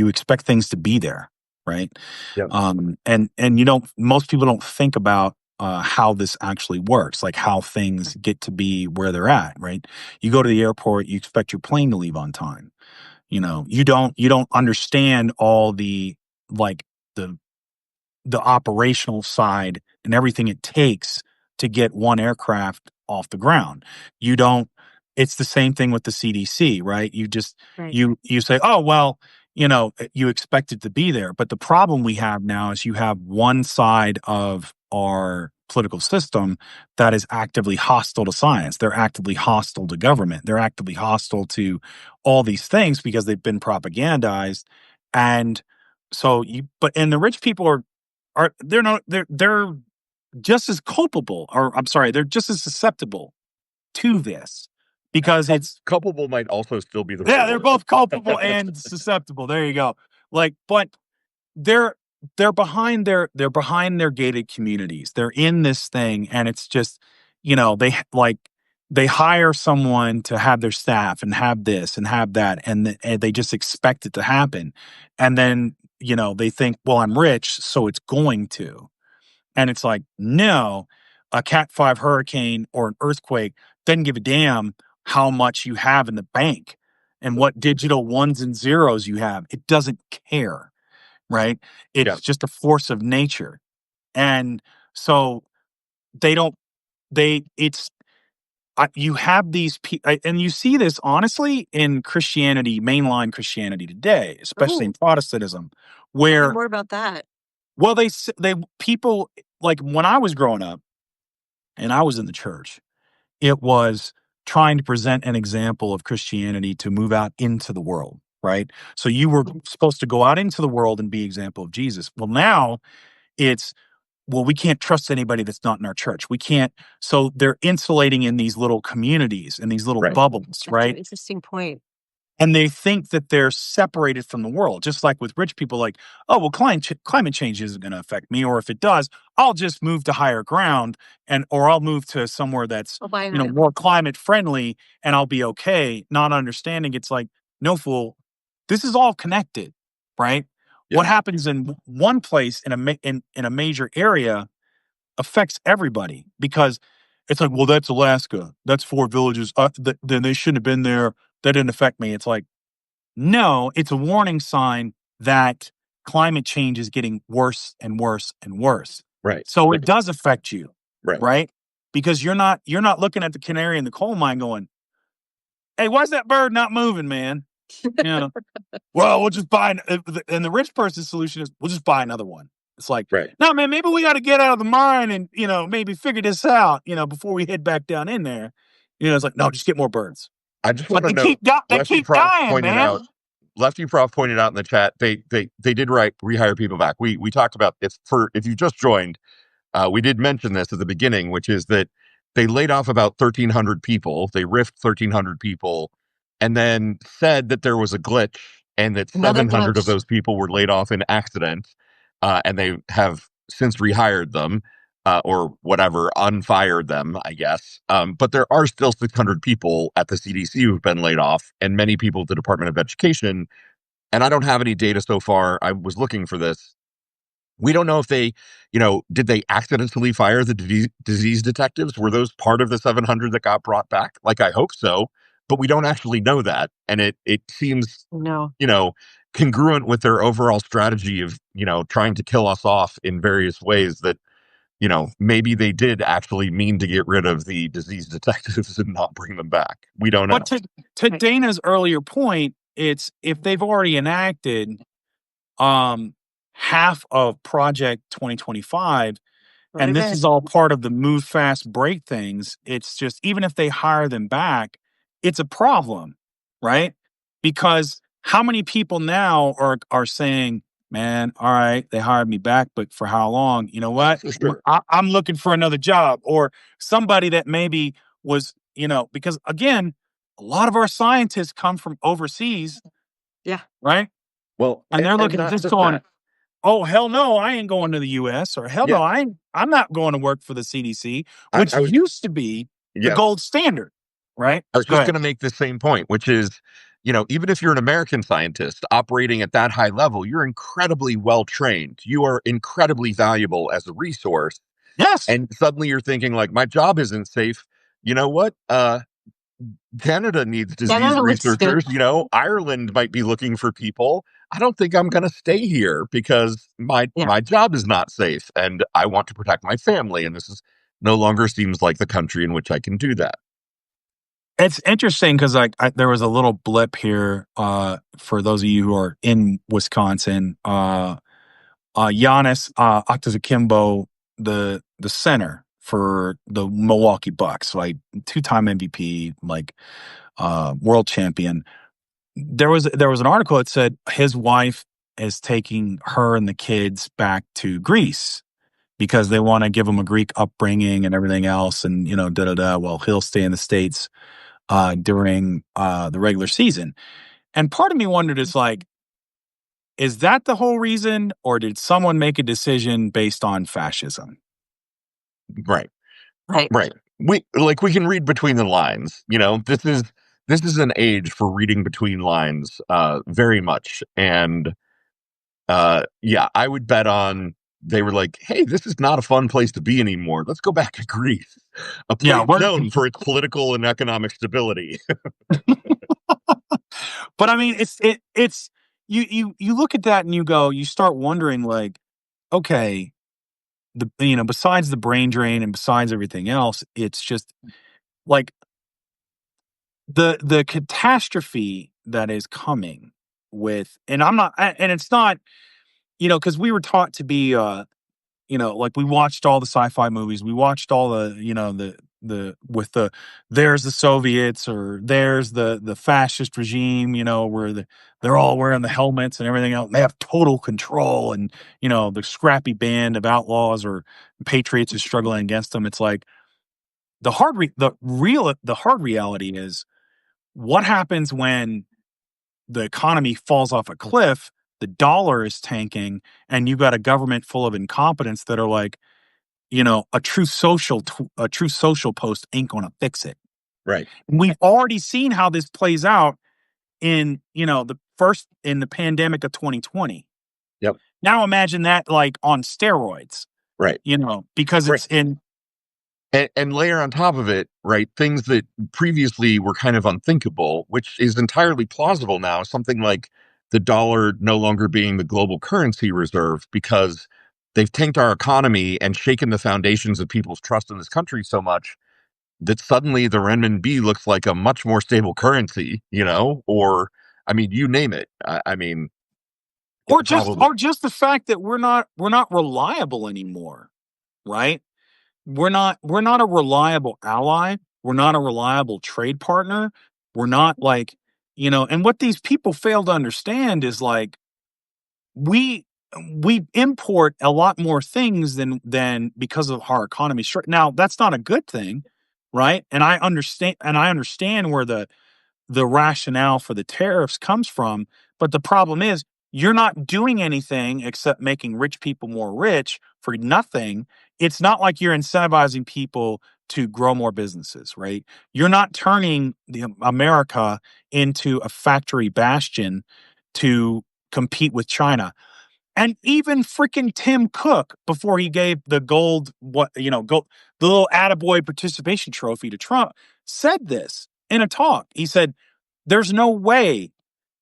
C: expect things to be there, right? And most people don't think about how this actually works, like how things get to be where they're at, right? You go to the airport, you expect your plane to leave on time. You don't understand all the, like, the operational side and everything it takes to get one aircraft off the ground. It's the same thing with the CDC, right? You say, oh, well, you expect it to be there. But the problem we have now is you have one side of our political system that is actively hostile to science. They're actively hostile to government. They're actively hostile to all these things because they've been propagandized. And so and the rich people they're just as culpable, or I'm sorry, they're just as susceptible to this because it's
B: culpable might also still be the
C: they're both culpable and susceptible. There you go. But they're behind their gated communities. They're in this thing, and it's just they hire someone to have their staff and have this and have that, and they just expect it to happen, and then they think, well, I'm rich, so it's going to. And it's like, no, a Cat 5 hurricane or an earthquake doesn't give a damn how much you have in the bank and what digital ones and zeros you have. It doesn't care, right? It's just a force of nature. And so you have these people, and you see this honestly in Christianity, mainline Christianity today, especially in Protestantism, where
A: more about that.
C: Well, people, like, when I was growing up and I was in the church, it was trying to present an example of Christianity to move out into the world, right? So you were supposed to go out into the world and be example of Jesus. Well, now it's, well, we can't trust anybody that's not in our church. We can't. So they're insulating in these little communities and these little bubbles,
A: That's
C: right?
A: an interesting point.
C: And they think that they're separated from the world, just like with rich people, like, oh, well, climate change isn't going to affect me. Or if it does, I'll just move to higher ground or I'll move to somewhere that's,
A: I'll buy an island.
C: more climate friendly and I'll be okay. Not understanding it's like, no, fool, this is all connected, right?
B: Yeah.
C: What happens in one place in a major area affects everybody, because it's like, well, that's Alaska. That's 4 villages. Then they shouldn't have been there. That didn't affect me. It's like, no, it's a warning sign that climate change is getting worse and worse and worse.
B: Right.
C: So it does affect you,
B: Right.
C: right? Because you're not looking at the canary in the coal mine going, hey, why's that bird not moving, man? Well, we'll just buy, and the rich person's solution is we'll just buy another one. It's like,
B: Right.
C: no, man, maybe we got to get out of the mine and, maybe figure this out, before we head back down in there. It's like, no, just get more birds.
B: I just
C: But
B: want to
C: they
B: note,
C: keep dying, man.
B: Lefty Prof pointed out in the chat, they did rehire people back. We talked about this if you just joined, we did mention this at the beginning, which is that they laid off about 1,300 people. They riffed 1,300 people and then said that there was a glitch and that 700 of those people were laid off in accidents. And they have since rehired them or whatever, unfired them, I guess. But there are still 600 people at the CDC who've been laid off and many people at the Department of Education. And I don't have any data so far. I was looking for this. We don't know if they, did they accidentally fire the disease detectives? Were those part of the 700 that got brought back? Like, I hope so, but we don't actually know that. And it seems, congruent with their overall strategy of, trying to kill us off in various ways that, maybe they did actually mean to get rid of the disease detectives and not bring them back. We don't know.
C: But to Dana's earlier point, it's if they've already enacted half of Project 2025, and this is all part of the move fast, break things. It's just, even if they hire them back, it's a problem, right? Because how many people now are saying, man, all right, they hired me back, but for how long? You know what?
B: Sure.
C: I'm looking for another job, or somebody that maybe was, because again, a lot of our scientists come from overseas.
A: Yeah.
C: Right.
B: Well,
C: and they're looking at this going, oh, hell no, I ain't going to the US, or hell no, I'm not going to work for the CDC, which used to be the gold standard, right?
B: I was just going to make the same point, which is, even if you're an American scientist operating at that high level, you're incredibly well trained. You are incredibly valuable as a resource.
C: Yes.
B: And suddenly you're thinking, like, my job isn't safe. You know what? Canada needs disease researchers. Ireland might be looking for people. I don't think I'm going to stay here because my job is not safe and I want to protect my family. And this is no longer seems like the country in which I can do that.
C: It's interesting because there was a little blip here for those of you who are in Wisconsin. Giannis Antetokounmpo, the center for the Milwaukee Bucks, like 2-time MVP, world champion. There was an article that said his wife is taking her and the kids back to Greece because they want to give him a Greek upbringing and everything else, and Well, he'll stay in the States during the regular season. And part of me wondered, is that the whole reason, or did someone make a decision based on fascism?
B: Right. We can read between the lines. This is an age for reading between lines, very much. And I would bet on they were like, hey, this is not a fun place to be anymore. Let's go back to Greece, a place known for its political and economic stability.
C: But I mean, it's you look at that and you start wondering, okay, besides the brain drain and besides everything else, it's just like the catastrophe that is coming with, and it's not, because we were taught to be, we watched all the sci-fi movies, we watched all the there's the Soviets, or there's the fascist regime, where they're all wearing the helmets and everything else. And they have total control, and the scrappy band of outlaws or patriots is struggling against them. It's like the hard reality is, what happens when the economy falls off a cliff, the dollar is tanking, and you've got a government full of incompetents that are like, a true social post ain't going to fix it.
B: Right.
C: We've already seen how this plays out in the pandemic of 2020.
B: Yep.
C: Now imagine that like on steroids.
B: Right.
C: Because it's in.
B: And layer on top of it, right, things that previously were kind of unthinkable, which is entirely plausible now, something like the dollar no longer being the global currency reserve, because they've tanked our economy and shaken the foundations of people's trust in this country so much that suddenly the renminbi looks like a much more stable currency, or, I mean, you name it. I mean,
C: or just the fact that we're not reliable anymore, right? We're not a reliable ally. We're not a reliable trade partner. We're not like, and what these people fail to understand is like, we import a lot more things than because of our economy. Now, that's not a good thing, right? And I understand where the rationale for the tariffs comes from, but the problem is, you're not doing anything except making rich people more rich for nothing. It's not like you're incentivizing people to grow more businesses, right? You're not turning America into a factory bastion to compete with China. And even freaking Tim Cook, before he gave the the little attaboy participation trophy to Trump, said this in a talk. He said, there's no way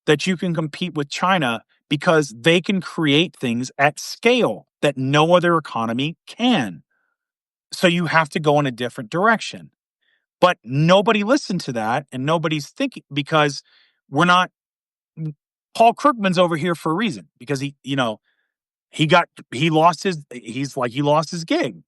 C: that you can compete with China because they can create things at scale that no other economy can. So you have to go in a different direction. But nobody listened to that, and nobody's thinking, because we're not. Paul Krugman's over here for a reason, because he lost his gig,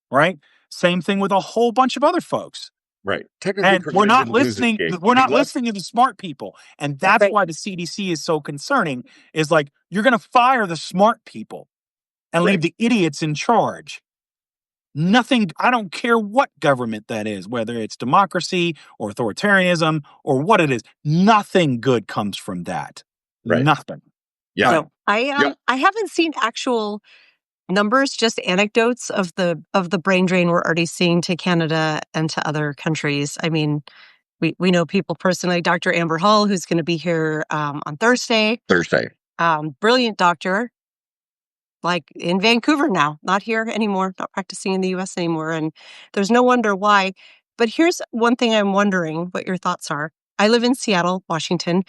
C: right? Same thing with a whole bunch of other folks.
B: Right. Technically,
C: And we're not listening. We're not
B: left.
C: listening to the smart people, and that's why the CDC is so concerning. Is like, you're going to fire the smart people and leave the idiots in charge. Nothing. I don't care what government that is, whether it's democracy or authoritarianism or what it is. Nothing good comes from that.
B: Right.
C: Nothing.
B: Yeah.
A: So I haven't seen actual numbers, just anecdotes of the brain drain we're already seeing to Canada and to other countries. I mean, we know people personally, Dr. Amber Hall, who's going to be here on Thursday. Brilliant doctor, like in Vancouver now, not here anymore, not practicing in the US anymore. And there's no wonder why. But here's one thing I'm wondering what your thoughts are. I live in Seattle, Washington,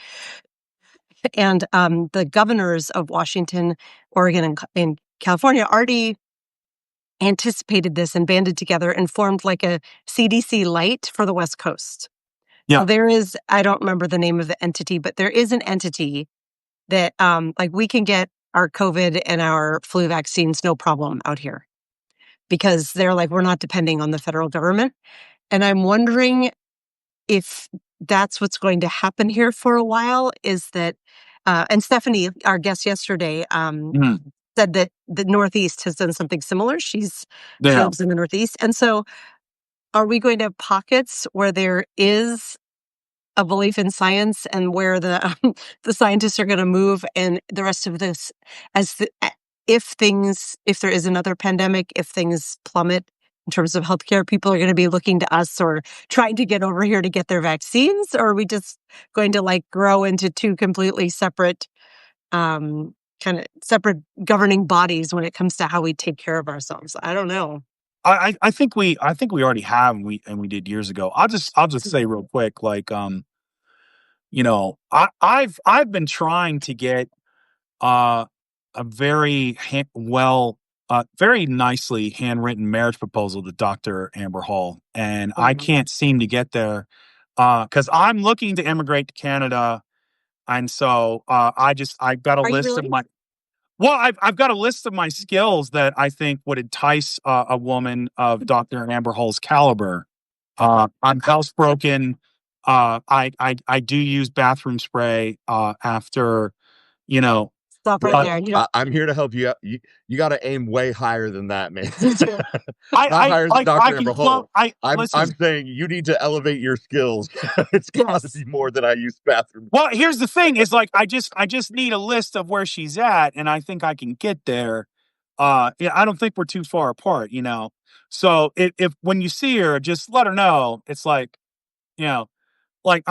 A: and the governors of Washington, Oregon, and California already anticipated this and banded together and formed like a CDC light for the West Coast.
C: Yeah.
A: So there is, I don't remember the name of the entity, but there is an entity that like we can get our COVID and our flu vaccines no problem out here, because they're like, we're not depending on the federal government. And I'm wondering if that's what's going to happen here for a while, is that, and Stephanie, our guest yesterday, said that the Northeast has done something similar. She lives in the Northeast. And so are we going to have pockets where there is a belief in science and where the scientists are going to move, and the rest of this, if there is another pandemic, if things plummet in terms of healthcare, people are going to be looking to us or trying to get over here to get their vaccines? Or are we just going to like grow into two completely separate kind of separate governing bodies when it comes to how we take care of ourselves? I don't know.
C: I think we already have, and we did years ago. I'll just say real quick, like, I've been trying to get a very very nicely handwritten marriage proposal to Dr. Amber Hall, and I can't seem to get there because I'm looking to immigrate to Canada, and so I've got a list of my. Well, I've got a list of my skills that I think would entice a woman of Dr. Amber Hall's caliber I'm housebroken. I do use bathroom spray after, you know.
A: Stop right there. You know,
B: I'm here to help you out. You got to aim way higher than that, man. Not
C: I
B: higher than
C: like
B: Dr.
C: I can
B: Amber
C: float.
B: Hole.
C: I
B: I'm
C: listen.
B: saying you need to elevate your skills. It's got to
A: yes.
B: be more than I use bathroom.
C: Well, here's the thing: is like I just need a list of where she's at, and I think I can get there. Yeah, I don't think we're too far apart, you know. So if when you see her, just let her know. It's like, you know, like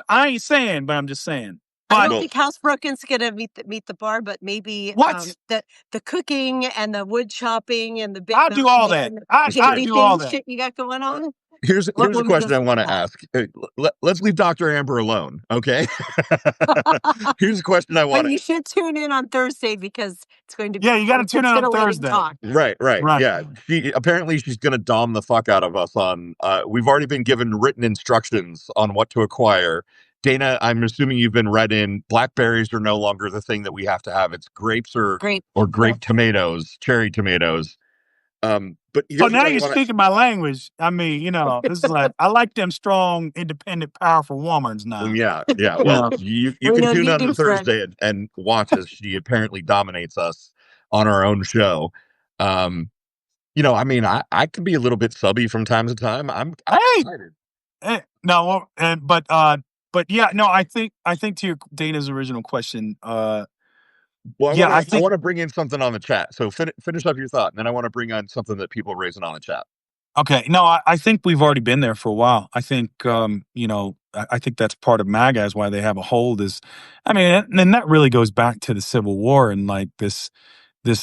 C: I ain't saying, but I'm just saying.
A: I
C: But
A: don't think housebroken's gonna meet the bar, but maybe
C: what?
A: the cooking and the wood chopping and the big
C: I'll do all
A: mountain
C: that.
A: and the
C: I
A: shady
C: do all
A: things
C: that.
A: shit you got going on.
B: Here's
A: What
B: a
A: woman
B: question I
A: doesn't
B: want
A: do
B: to ask. Let's leave Dr. Amber alone, okay?
A: that?
B: Here's a question I
A: But
B: want to.
A: you should tune in on Thursday because it's going to be
C: Yeah, you got to tune in
A: Tim's
C: on
A: gonna let him
C: Thursday.
A: talk.
B: Right.
C: Right.
B: Yeah. She's gonna dom the fuck out of us on we've already been given written instructions on what to acquire. Dana, I'm assuming you've been read in blackberries are no longer the thing that we have to have. It's grapes
A: Great.
B: or grape tomatoes, cherry tomatoes. But
C: So
B: here's
C: now
B: what I
C: you're
B: want to.
C: speaking my language. I mean, you know, it's like I like them strong, independent, powerful women now.
B: Yeah.
C: You
B: Well,
C: know,
B: you
A: We
B: can
A: know
B: tune
A: you
B: in
A: do,
B: on
A: Fred.
B: Thursday and watch as she apparently dominates us on our own show. Um, I mean, I can be a little bit subby from time to time. I'm
C: hey,
B: excited.
C: no, well, but yeah, no, I think to your Dana's original question,
B: Well,
C: yeah, I
B: I
C: think
B: want to bring in something on the chat. So finish up your thought, and then I want to bring on something that people are raising on the chat.
C: okay, no, I think we've already been there for a while. I think you know, I think that's part of MAGA is why they have a hold is, I mean, and that really goes back to the Civil War and like this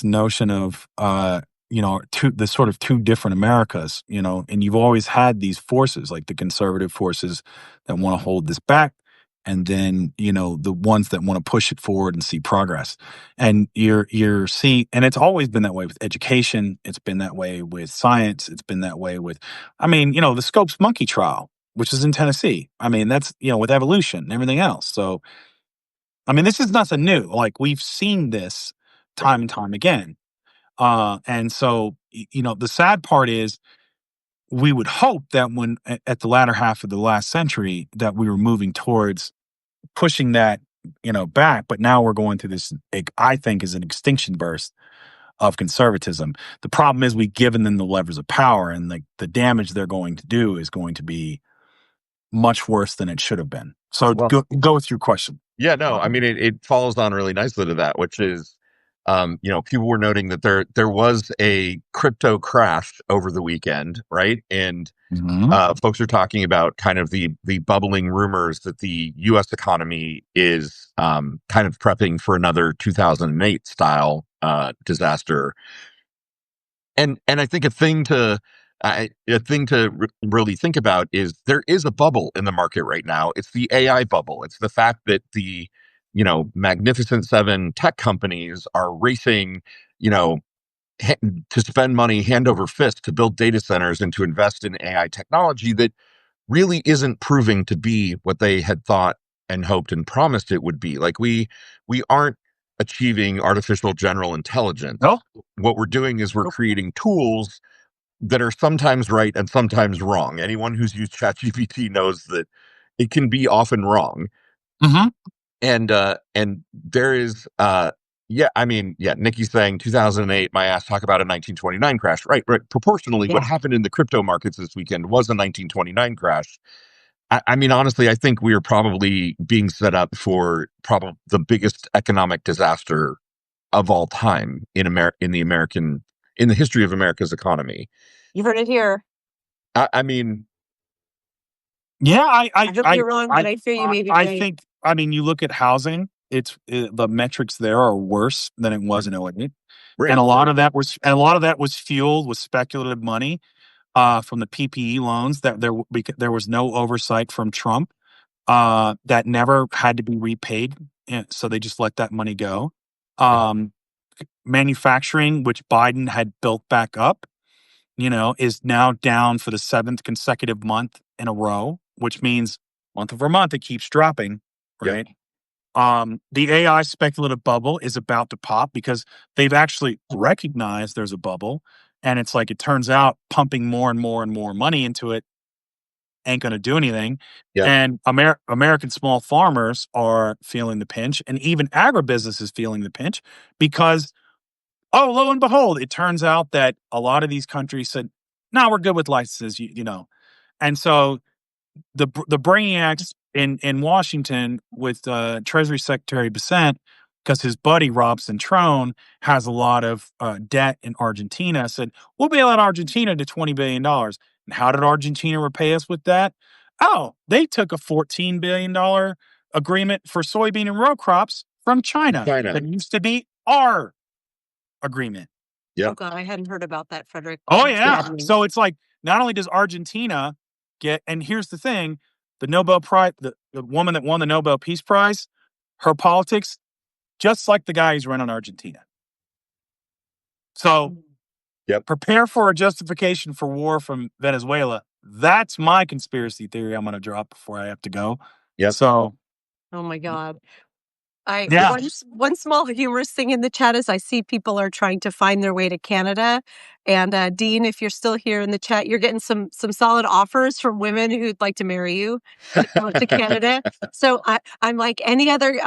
C: notion of you know the sort of two different Americas, you know, and you've always had these forces like the conservative forces that want to hold this back, and then you know the ones that want to push it forward and see progress. And you're see, and it's always been that way with education. It's been that way with science. It's been that way with, I mean, you know, the Scopes monkey trial, which is in Tennessee. I mean, that's, you know, with evolution and everything else. So I mean, this is nothing new. Like we've seen this time and time again. And so, you know, the sad part is we would hope that when at the latter half of the last century that we were moving towards pushing that, you know, back. But now we're going through this, I think, is an extinction burst of conservatism. The problem is we've given them the levers of power, and the damage they're going to do is going to be much worse than it should have been. So
B: Well,
C: go with your question.
B: yeah, no, I mean it follows on really nicely to that, which is, people were noting that there was a crypto crash over the weekend, right? And folks are talking about kind of the bubbling rumors that the U.S. economy is kind of prepping for another 2008 style disaster. And I think a thing to really think about is there is a bubble in the market right now. It's the AI bubble. It's the fact that the magnificent seven tech companies are racing, you know, to spend money hand over fist to build data centers and to invest in AI technology that really isn't proving to be what they had thought and hoped and promised it would be. Like we aren't achieving artificial general intelligence.
C: No.
B: What we're doing is we're creating tools that are sometimes right and sometimes wrong. Anyone who's used ChatGPT knows that it can be often wrong.
C: Mm-hmm.
B: And there is I mean, yeah, Nikki's saying 2008, my ass, talk about a 1929 crash. Right. Proportionally, what happened in the crypto markets this weekend was a 1929 crash. I mean, honestly, I think we are probably being set up for probably the biggest economic disaster of all time in in the history of America's economy.
A: You heard it here.
B: I mean,
C: Yeah,
A: I hope you're wrong, but I fear you may be
C: I
A: right.
C: think, I mean, you look at housing, the metrics there are worse than it was in 08.
B: right.
C: And a lot of that was fueled with speculative money from the PPE loans that there was no oversight from Trump that never had to be repaid. And so they just let that money go. Manufacturing, which Biden had built back up, you know, is now down for the seventh consecutive month in a row, which means month over month it keeps dropping, right? The AI speculative bubble is about to pop because they've actually recognized there's a bubble, and it's like it turns out pumping more and more and more money into it ain't going to do anything.
B: Yep.
C: And American small farmers are feeling the pinch, and even agribusiness is feeling the pinch because, oh, lo and behold, it turns out that a lot of these countries said, no, we're good with licenses, you know. And so the brainiacs in Washington with Treasury Secretary Bissett, because his buddy Robson Trone has a lot of debt in Argentina, said, we'll bail out Argentina to $20 billion. And how did Argentina repay us with that? Oh, they took a $14 billion agreement for soybean and row crops from China. That used to be our agreement.
B: Yep.
A: Oh, God, I hadn't heard about that, Frederic.
C: Oh, yeah. So it's like, not only does Argentina get, and here's the thing, the Nobel Prize, the woman that won the Nobel Peace Prize, her politics, just like the guy who's running Argentina. So prepare for a justification for war from Venezuela. That's my conspiracy theory I'm going to drop before I have to go.
B: Yep.
C: So.
A: Oh, my God. One small humorous thing in the chat is I see people are trying to find their way to Canada. And Dean, if you're still here in the chat, you're getting some solid offers from women who'd like to marry you to Canada. So I'm like any other,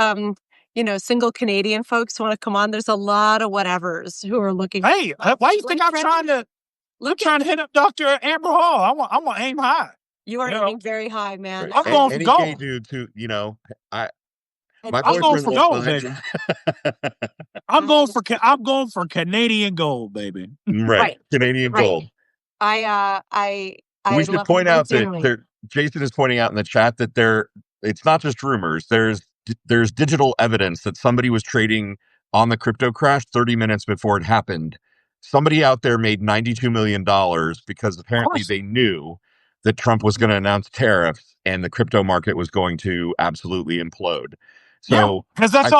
A: single Canadian folks want to come on. There's a lot of whatevers who are looking.
C: Hey, why do you think I'm trying to hit up Dr. Amber Hall? I want to aim high.
A: You are aiming very high, man.
C: I'm going for gold.
B: Any gay dude to, my
C: I'm going for gold,
B: baby.
C: I'm going for Canadian gold, baby.
B: Right. Canadian gold. We should point out that Jason is pointing out in the chat that it's not just rumors. There's digital evidence that somebody was trading on the crypto crash 30 minutes before it happened. Somebody out there made $92 million because apparently they knew that Trump was going to announce tariffs and the crypto market was going to absolutely implode. So,
C: because that's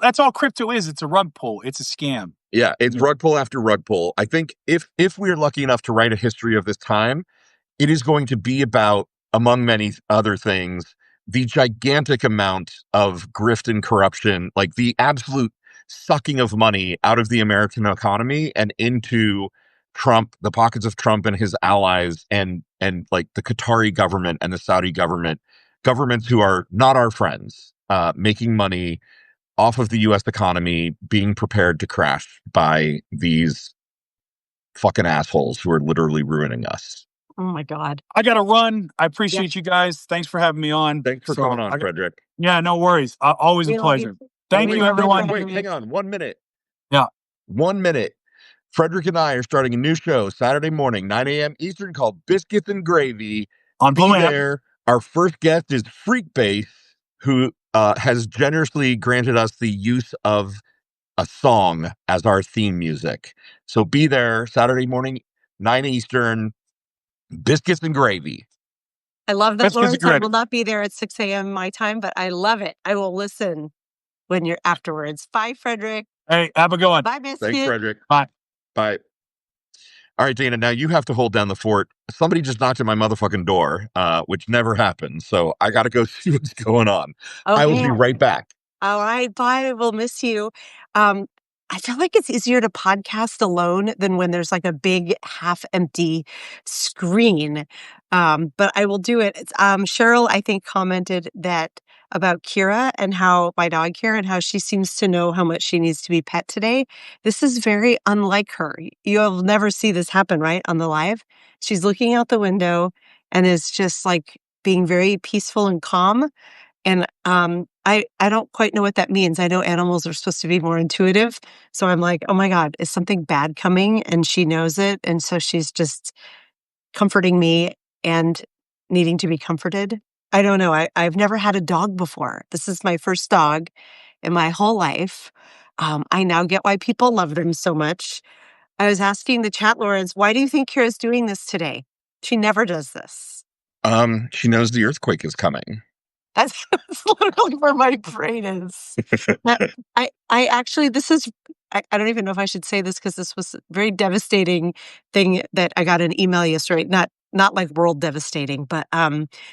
C: that's all crypto is. It's a rug pull. It's a scam.
B: Yeah, it's rug pull after rug pull. I think if we're lucky enough to write a history of this time, it is going to be about, among many other things, the gigantic amount of grift and corruption, like the absolute sucking of money out of the American economy and into Trump, the pockets of Trump and his allies, and like the Qatari government and the Saudi government, governments who are not our friends, making money off of the U.S. economy, being prepared to crash by these fucking assholes who are literally ruining us.
A: Oh, my God.
C: I got to run. I appreciate you guys. Thanks for having me on.
B: Thanks for coming on, Frederic.
C: Yeah, no worries. Always a pleasure. Thank you, everyone.
B: Wait, hang on. 1 minute.
C: Yeah.
B: 1 minute. Frederic and I are starting a new show Saturday morning, 9 a.m. Eastern, called Biscuits and Gravy.
C: On
B: Be there. Our first guest is Freakbase, who has generously granted us the use of a song as our theme music. So be there Saturday morning, 9 Eastern, Biscuits and Gravy.
A: I love that, Lawrence. I will not be there at 6 a.m. my time, but I love it. I will listen when you're afterwards. Bye, Frederic.
C: Hey, have a good one.
A: Bye, Biscuit.
B: Thanks, Frederic.
C: Bye.
B: Bye. All right, Dana, now you have to hold down the fort. Somebody just knocked at my motherfucking door, which never happens. So I got to go see what's going on. Okay. I will be right back.
A: All right. Bye. We'll miss you. I feel like it's easier to podcast alone than when there's like a big half empty screen. But I will do it. Cheryl, I think, commented that about Kira and how my dog Kira and how she seems to know how much she needs to be pet today. This is very unlike her. You'll never see this happen, right? On the live. She's looking out the window and is just like being very peaceful and calm. And I don't quite know what that means. I know animals are supposed to be more intuitive. So I'm like, oh my God, is something bad coming? And she knows it. And so she's just comforting me and needing to be comforted. I don't know. I've never had a dog before. This is my first dog in my whole life. I now get why people love them so much. I was asking the chat, Lawrence, why do you think Kira's doing this today? She never does this.
B: She knows the earthquake is coming.
A: That's literally where my brain is. I don't even know if I should say this because this was a very devastating thing that I got an email yesterday. Not like world devastating, but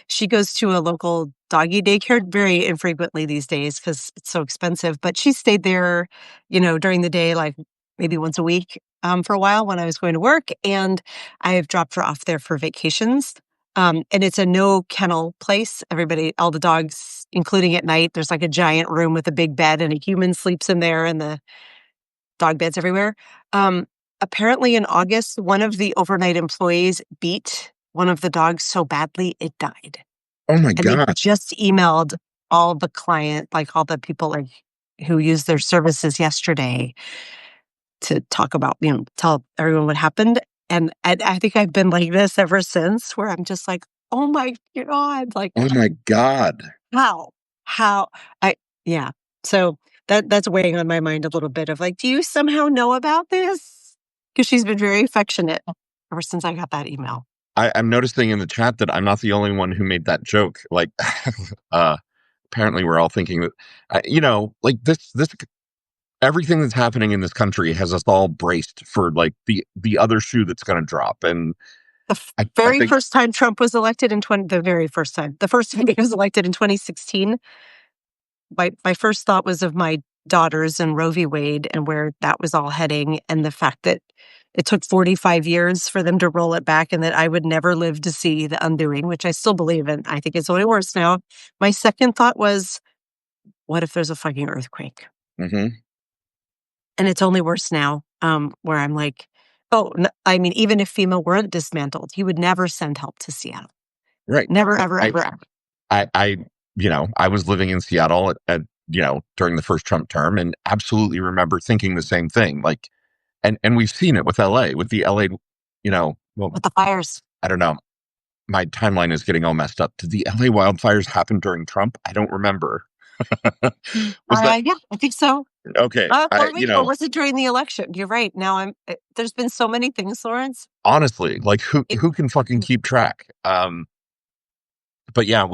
A: she goes to a local doggy daycare very infrequently these days because it's so expensive. But she stayed there, during the day, like maybe once a week for a while when I was going to work. And I've dropped her off there for vacations. And it's a no kennel place. All the dogs, including at night, there's like a giant room with a big bed and a human sleeps in there and the dog beds everywhere. Apparently in August, one of the overnight employees beat one of the dogs so badly it died.
B: Oh my
A: And they
B: God.
A: just emailed all the all the people who used their services yesterday to talk about, tell everyone what happened. And I think I've been like this ever since, where I'm just like, oh my God, like,
B: Oh my God.
A: how, yeah. So that's weighing on my mind a little bit of like, do you somehow know about this? Because she's been very affectionate ever since I got that email.
B: I'm noticing in the chat that I'm not the only one who made that joke. Like, apparently we're all thinking that, like this everything that's happening in this country has us all braced for like the other shoe that's going to drop. And
A: The
B: I think
A: first time Trump was elected the first time he was elected in 2016, my first thought was of my daughters and Roe v. Wade and where that was all heading, and the fact that it took 45 years for them to roll it back and that I would never live to see the undoing, which I still believe in. I think it's only worse now. My second thought was, what if there's a fucking earthquake?
B: Mhm.
A: And it's only worse now, where I'm like, I mean, even if FEMA weren't dismantled, he would never send help to Seattle.
B: Right.
A: Never, ever, ever, ever.
B: I was living in Seattle during the first Trump term, and absolutely remember thinking the same thing. Like, and we've seen it with LA, with the LA, well,
A: With the fires.
B: I don't know. My timeline is getting all messed up. Did the LA wildfires happen during Trump? I don't remember. Was that
A: Yeah, I think so.
B: okay?
A: Or was it during the election? You're right. Now there's been so many things, Lawrence.
B: Honestly, like who can fucking keep track? But yeah,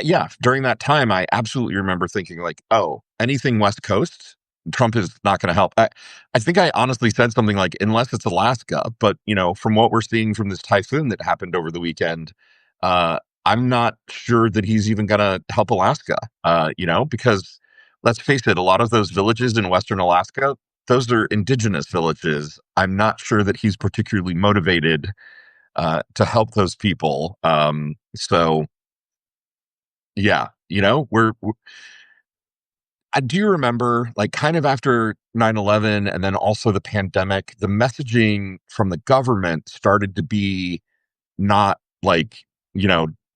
B: yeah, during that time, I absolutely remember thinking like, oh, anything West Coast, Trump is not going to help. I think I honestly said something like, unless it's Alaska. But from what we're seeing from this typhoon that happened over the weekend, I'm not sure that he's even going to help Alaska. Because let's face it, a lot of those villages in Western Alaska, those are indigenous villages. I'm not sure that he's particularly motivated to help those people. So yeah, I do remember like kind of after 9/11 and then also the pandemic, the messaging from the government started to be not like,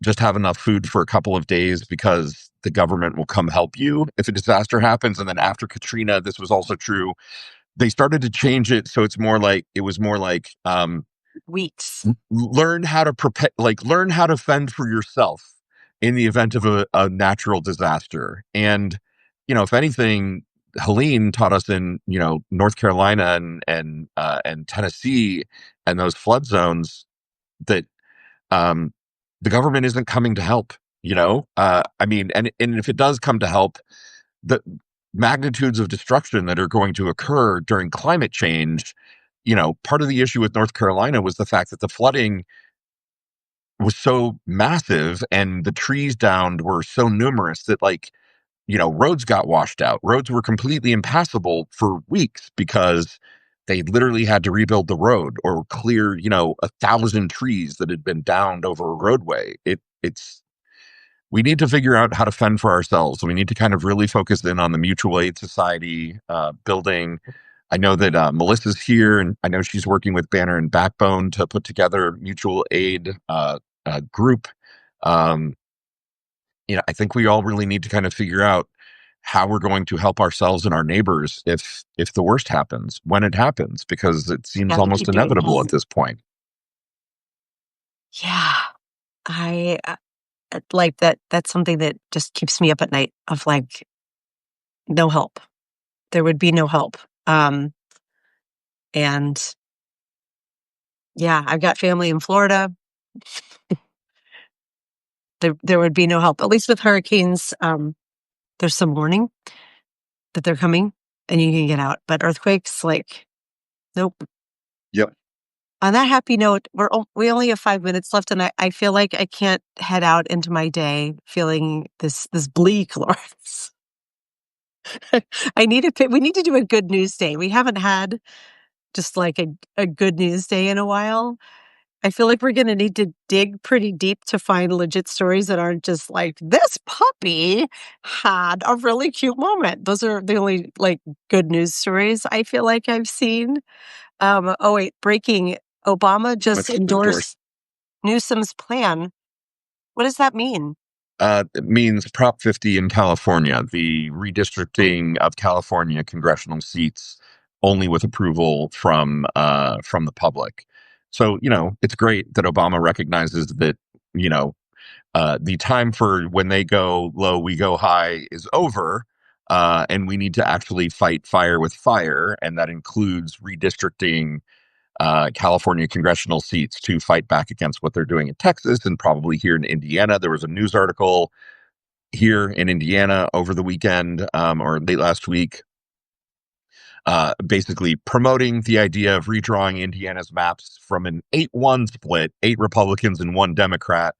B: just have enough food for a couple of days because the government will come help you if a disaster happens. And then after Katrina, this was also true. They started to change it so it was more like
A: Weeks.
B: learn how to prepare, like learn how to fend for yourself in the event of a natural disaster. And if anything, Helene taught us in North Carolina and Tennessee and those flood zones that um, the government isn't coming to help. I mean, and if it does come to help, the magnitudes of destruction that are going to occur during climate change. Part of the issue with North Carolina was the fact that the flooding was so massive and the trees downed were so numerous that roads got washed out. Roads were completely impassable for weeks because they literally had to rebuild the road or clear 1,000 trees that had been downed over a roadway. It's we need to figure out how to fend for ourselves. We need to kind of really focus in on the mutual aid society building. I know that Melissa's here, and I know she's working with Banner and Backbone to put together a mutual aid group. Um, I think we all really need to kind of figure out how we're going to help ourselves and our neighbors if the worst happens, when it happens, because it seems
A: Yeah, we
B: almost
A: keep doing
B: inevitable
A: this.
B: at this point.
A: Yeah, I like that. That's something that just keeps me up at night. Of like, no help. There would be no help. And yeah, I've got family in Florida. There would be no help. At least with hurricanes, there's some warning that they're coming, and you can get out. But earthquakes, like, nope.
B: Yep.
A: On that happy note, we only have 5 minutes left, and I feel like I can't head out into my day feeling this bleak, Lawrence. We need to do a good news day. We haven't had just like a good news day in a while. I feel like we're going to need to dig pretty deep to find legit stories that aren't just like, this puppy had a really cute moment. Those are the only like good news stories I feel like I've seen. Oh wait, breaking. Obama just endorsed Newsom's plan. What does that mean?
B: It means Prop 50 in California, the redistricting of California congressional seats only with approval from the public. So, it's great that Obama recognizes that, the time for when they go low, we go high is over. And we need to actually fight fire with fire. And that includes redistricting California congressional seats to fight back against what they're doing in Texas and probably here in Indiana. There was a news article here in Indiana over the weekend or late last week, basically promoting the idea of redrawing Indiana's maps from an 8-1 split, 8 Republicans and 1 Democrat,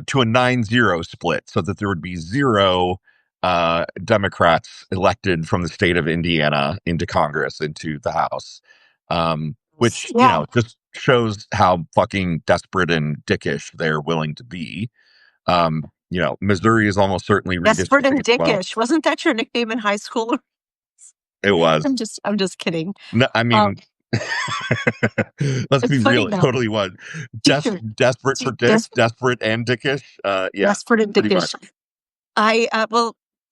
B: to a 9-0 split, so that there would be 0 Democrats elected from the state of Indiana into Congress, into the House. Which, just shows how fucking desperate and dickish they're willing to be. Missouri is almost certainly
A: Desperate and
B: redistricting.
A: dickish. Wasn't that your nickname in high school?
B: It was.
A: I'm just kidding.
B: No, I mean, let's be real. It totally was. Desperate for dick, desperate and dickish. Yeah.
A: Desperate and dickish.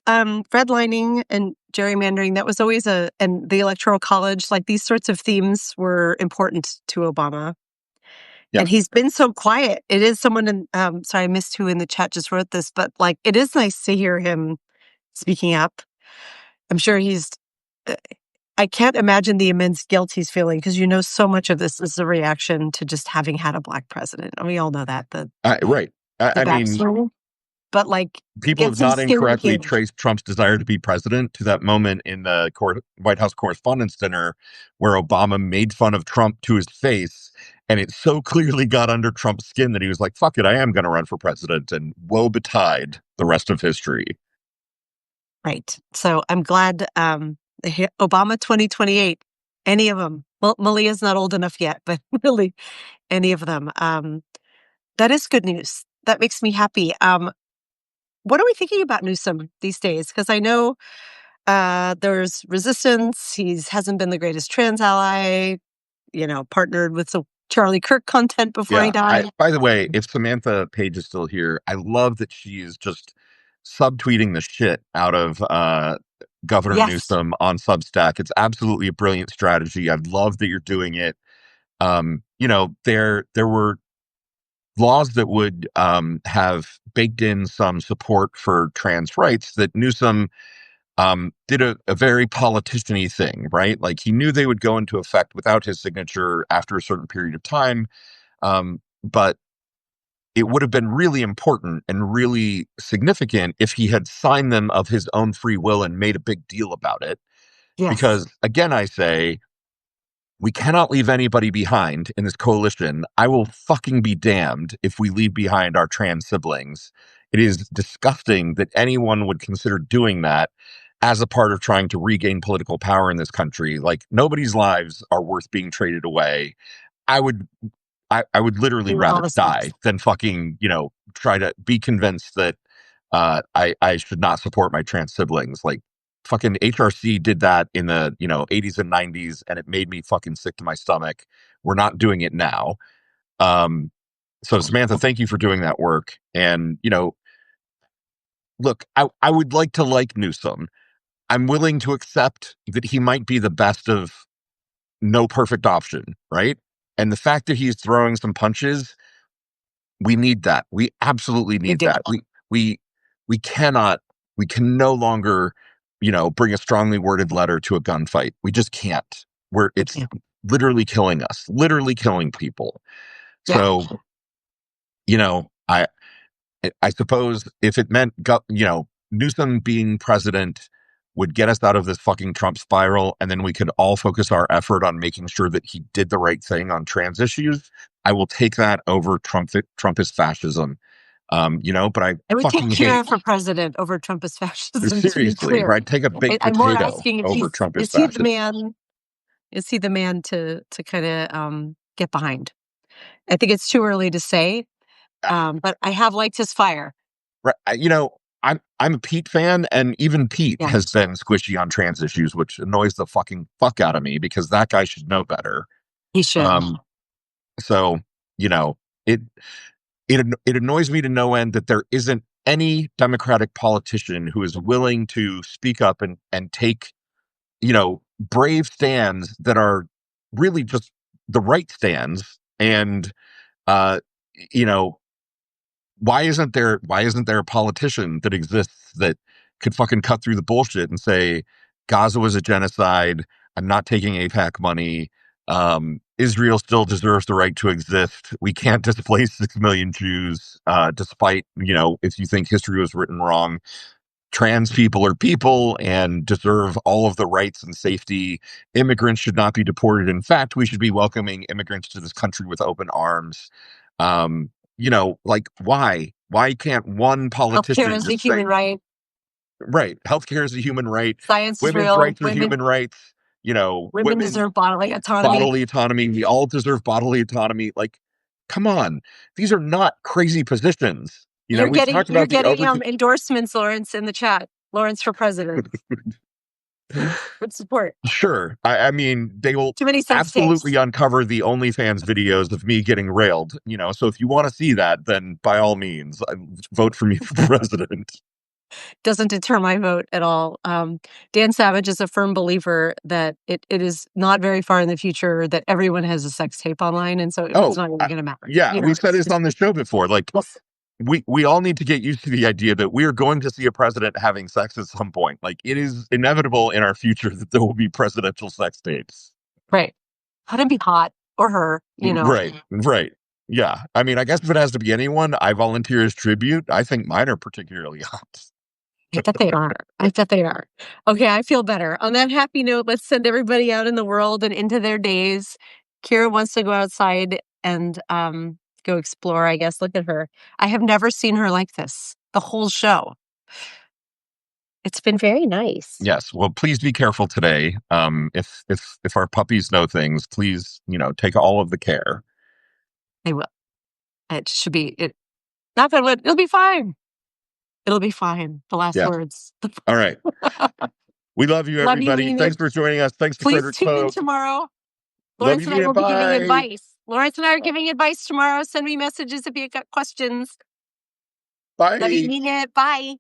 A: Redlining and gerrymandering, that was always and the Electoral College, like these sorts of themes were important to Obama. Yeah. And he's been so quiet. It is someone in, sorry, I missed who in the chat just wrote this, but like, it is nice to hear him speaking up. I'm sure I can't imagine the immense guilt he's feeling because so much of this is a reaction to just having had a Black president. And we all know that.
B: Right. I mean,
A: but like
B: people have not incorrectly traced Trump's desire to be president to that moment in the White House Correspondents' Dinner where Obama made fun of Trump to his face. And it so clearly got under Trump's skin that he was like, fuck it, I am going to run for president. And woe betide the rest of history.
A: Right. So I'm glad Obama 2028, any of them. Well, Malia's not old enough yet, but really any of them. That is good news. That makes me happy. What are we thinking about Newsom these days? Because I know there's resistance. He hasn't been the greatest trans ally, partnered with some Charlie Kirk content before he died.
B: By the way, if Samantha Page is still here, I love that she is just subtweeting the shit out of Governor Newsom on Substack. It's absolutely a brilliant strategy. I love that you're doing it. There were laws that would have baked in some support for trans rights that Newsom did a very politician-y thing, right? Like he knew they would go into effect without his signature after a certain period of time. But it would have been really important and really significant if he had signed them of his own free will and made a big deal about it. Yes. Because again, I say, we cannot leave anybody behind in this coalition. I will fucking be damned if we leave behind our trans siblings. It is disgusting that anyone would consider doing that as a part of trying to regain political power in this country. Like, nobody's lives are worth being traded away. I would literally rather die than fucking, try to be convinced that I should not support my trans siblings. Like, fucking HRC did that in the 80s and 90s, and it made me fucking sick to my stomach. We're not doing it now. So Samantha, thank you for doing that work. And look, I would like to like Newsom. I'm willing to accept that he might be the best of no perfect option, right? And the fact that he's throwing some punches, we need that. We absolutely need that. We can no longer bring a strongly worded letter to a gunfight. We just can't. It's literally killing us, literally killing people. Yeah. So, I suppose if it meant, Newsom being president would get us out of this fucking Trump spiral, and then we could all focus our effort on making sure that he did the right thing on trans issues, I will take that over Trumpist fascism. But I
A: would take Kira for president over Trumpist fascism.
B: Seriously, right? Take a baked potato
A: more asking
B: over Trumpist fascism.
A: Is he the man to kind of get behind? I think it's too early to say, but I have liked his fire.
B: Right. I'm a Pete fan, and even Pete has been squishy on trans issues, which annoys the fucking fuck out of me because that guy should know better.
A: He should.
B: So, it annoys me to no end that there isn't any Democratic politician who is willing to speak up and take, brave stands that are really just the right stands. And, why isn't there a politician that exists that could fucking cut through the bullshit and say Gaza was a genocide, I'm not taking AIPAC money, Israel still deserves the right to exist, we can't displace 6 million Jews, despite, if you think history was written wrong, trans people are people and deserve all of the rights and safety, immigrants should not be deported, in fact we should be welcoming immigrants to this country with open arms. Why can't one politician
A: healthcare is a human right?
B: Right, healthcare is a human right.
A: Science is
B: Women's
A: real.
B: rights are human rights.
A: Women deserve bodily autonomy.
B: Bodily autonomy. We all deserve bodily autonomy. Like, come on, these are not crazy positions.
A: You're getting endorsements, Lawrence, in the chat. Lawrence for president. Good support.
B: Sure. I mean, they will absolutely uncover the OnlyFans videos of me getting railed. So if you want to see that, then by all means, vote for me for president.
A: Doesn't deter my vote at all. Dan Savage is a firm believer that it is not very far in the future that everyone has a sex tape online, and so it's not even going to matter.
B: Yeah, we've said this on the show before. Like, we all need to get used to the idea that we are going to see a president having sex at some point. Like, it is inevitable in our future that there will be presidential sex tapes.
A: Right. Let him be hot, or her,
B: Right. Yeah. I mean, I guess if it has to be anyone, I volunteer as tribute. I think mine are particularly hot.
A: I bet they are. Okay, I feel better. On that happy note, let's send everybody out in the world and into their days. Kira wants to go outside and go explore, I guess. Look at her. I have never seen her like this the whole show. It's been very nice.
B: Yes. Well, please be careful today. If our puppies know things, please, take all of the care.
A: I will. It should be knock on wood. It'll be fine. It'll be fine. The last words.
B: All right. We love you, everybody. Thanks for joining us. Thanks to Frederic.
A: Please tune in tomorrow. Lawrence and I will be giving advice. Lawrence and I are giving advice tomorrow. Send me messages if you've got questions.
B: Bye.
A: Love you, mean it. Bye.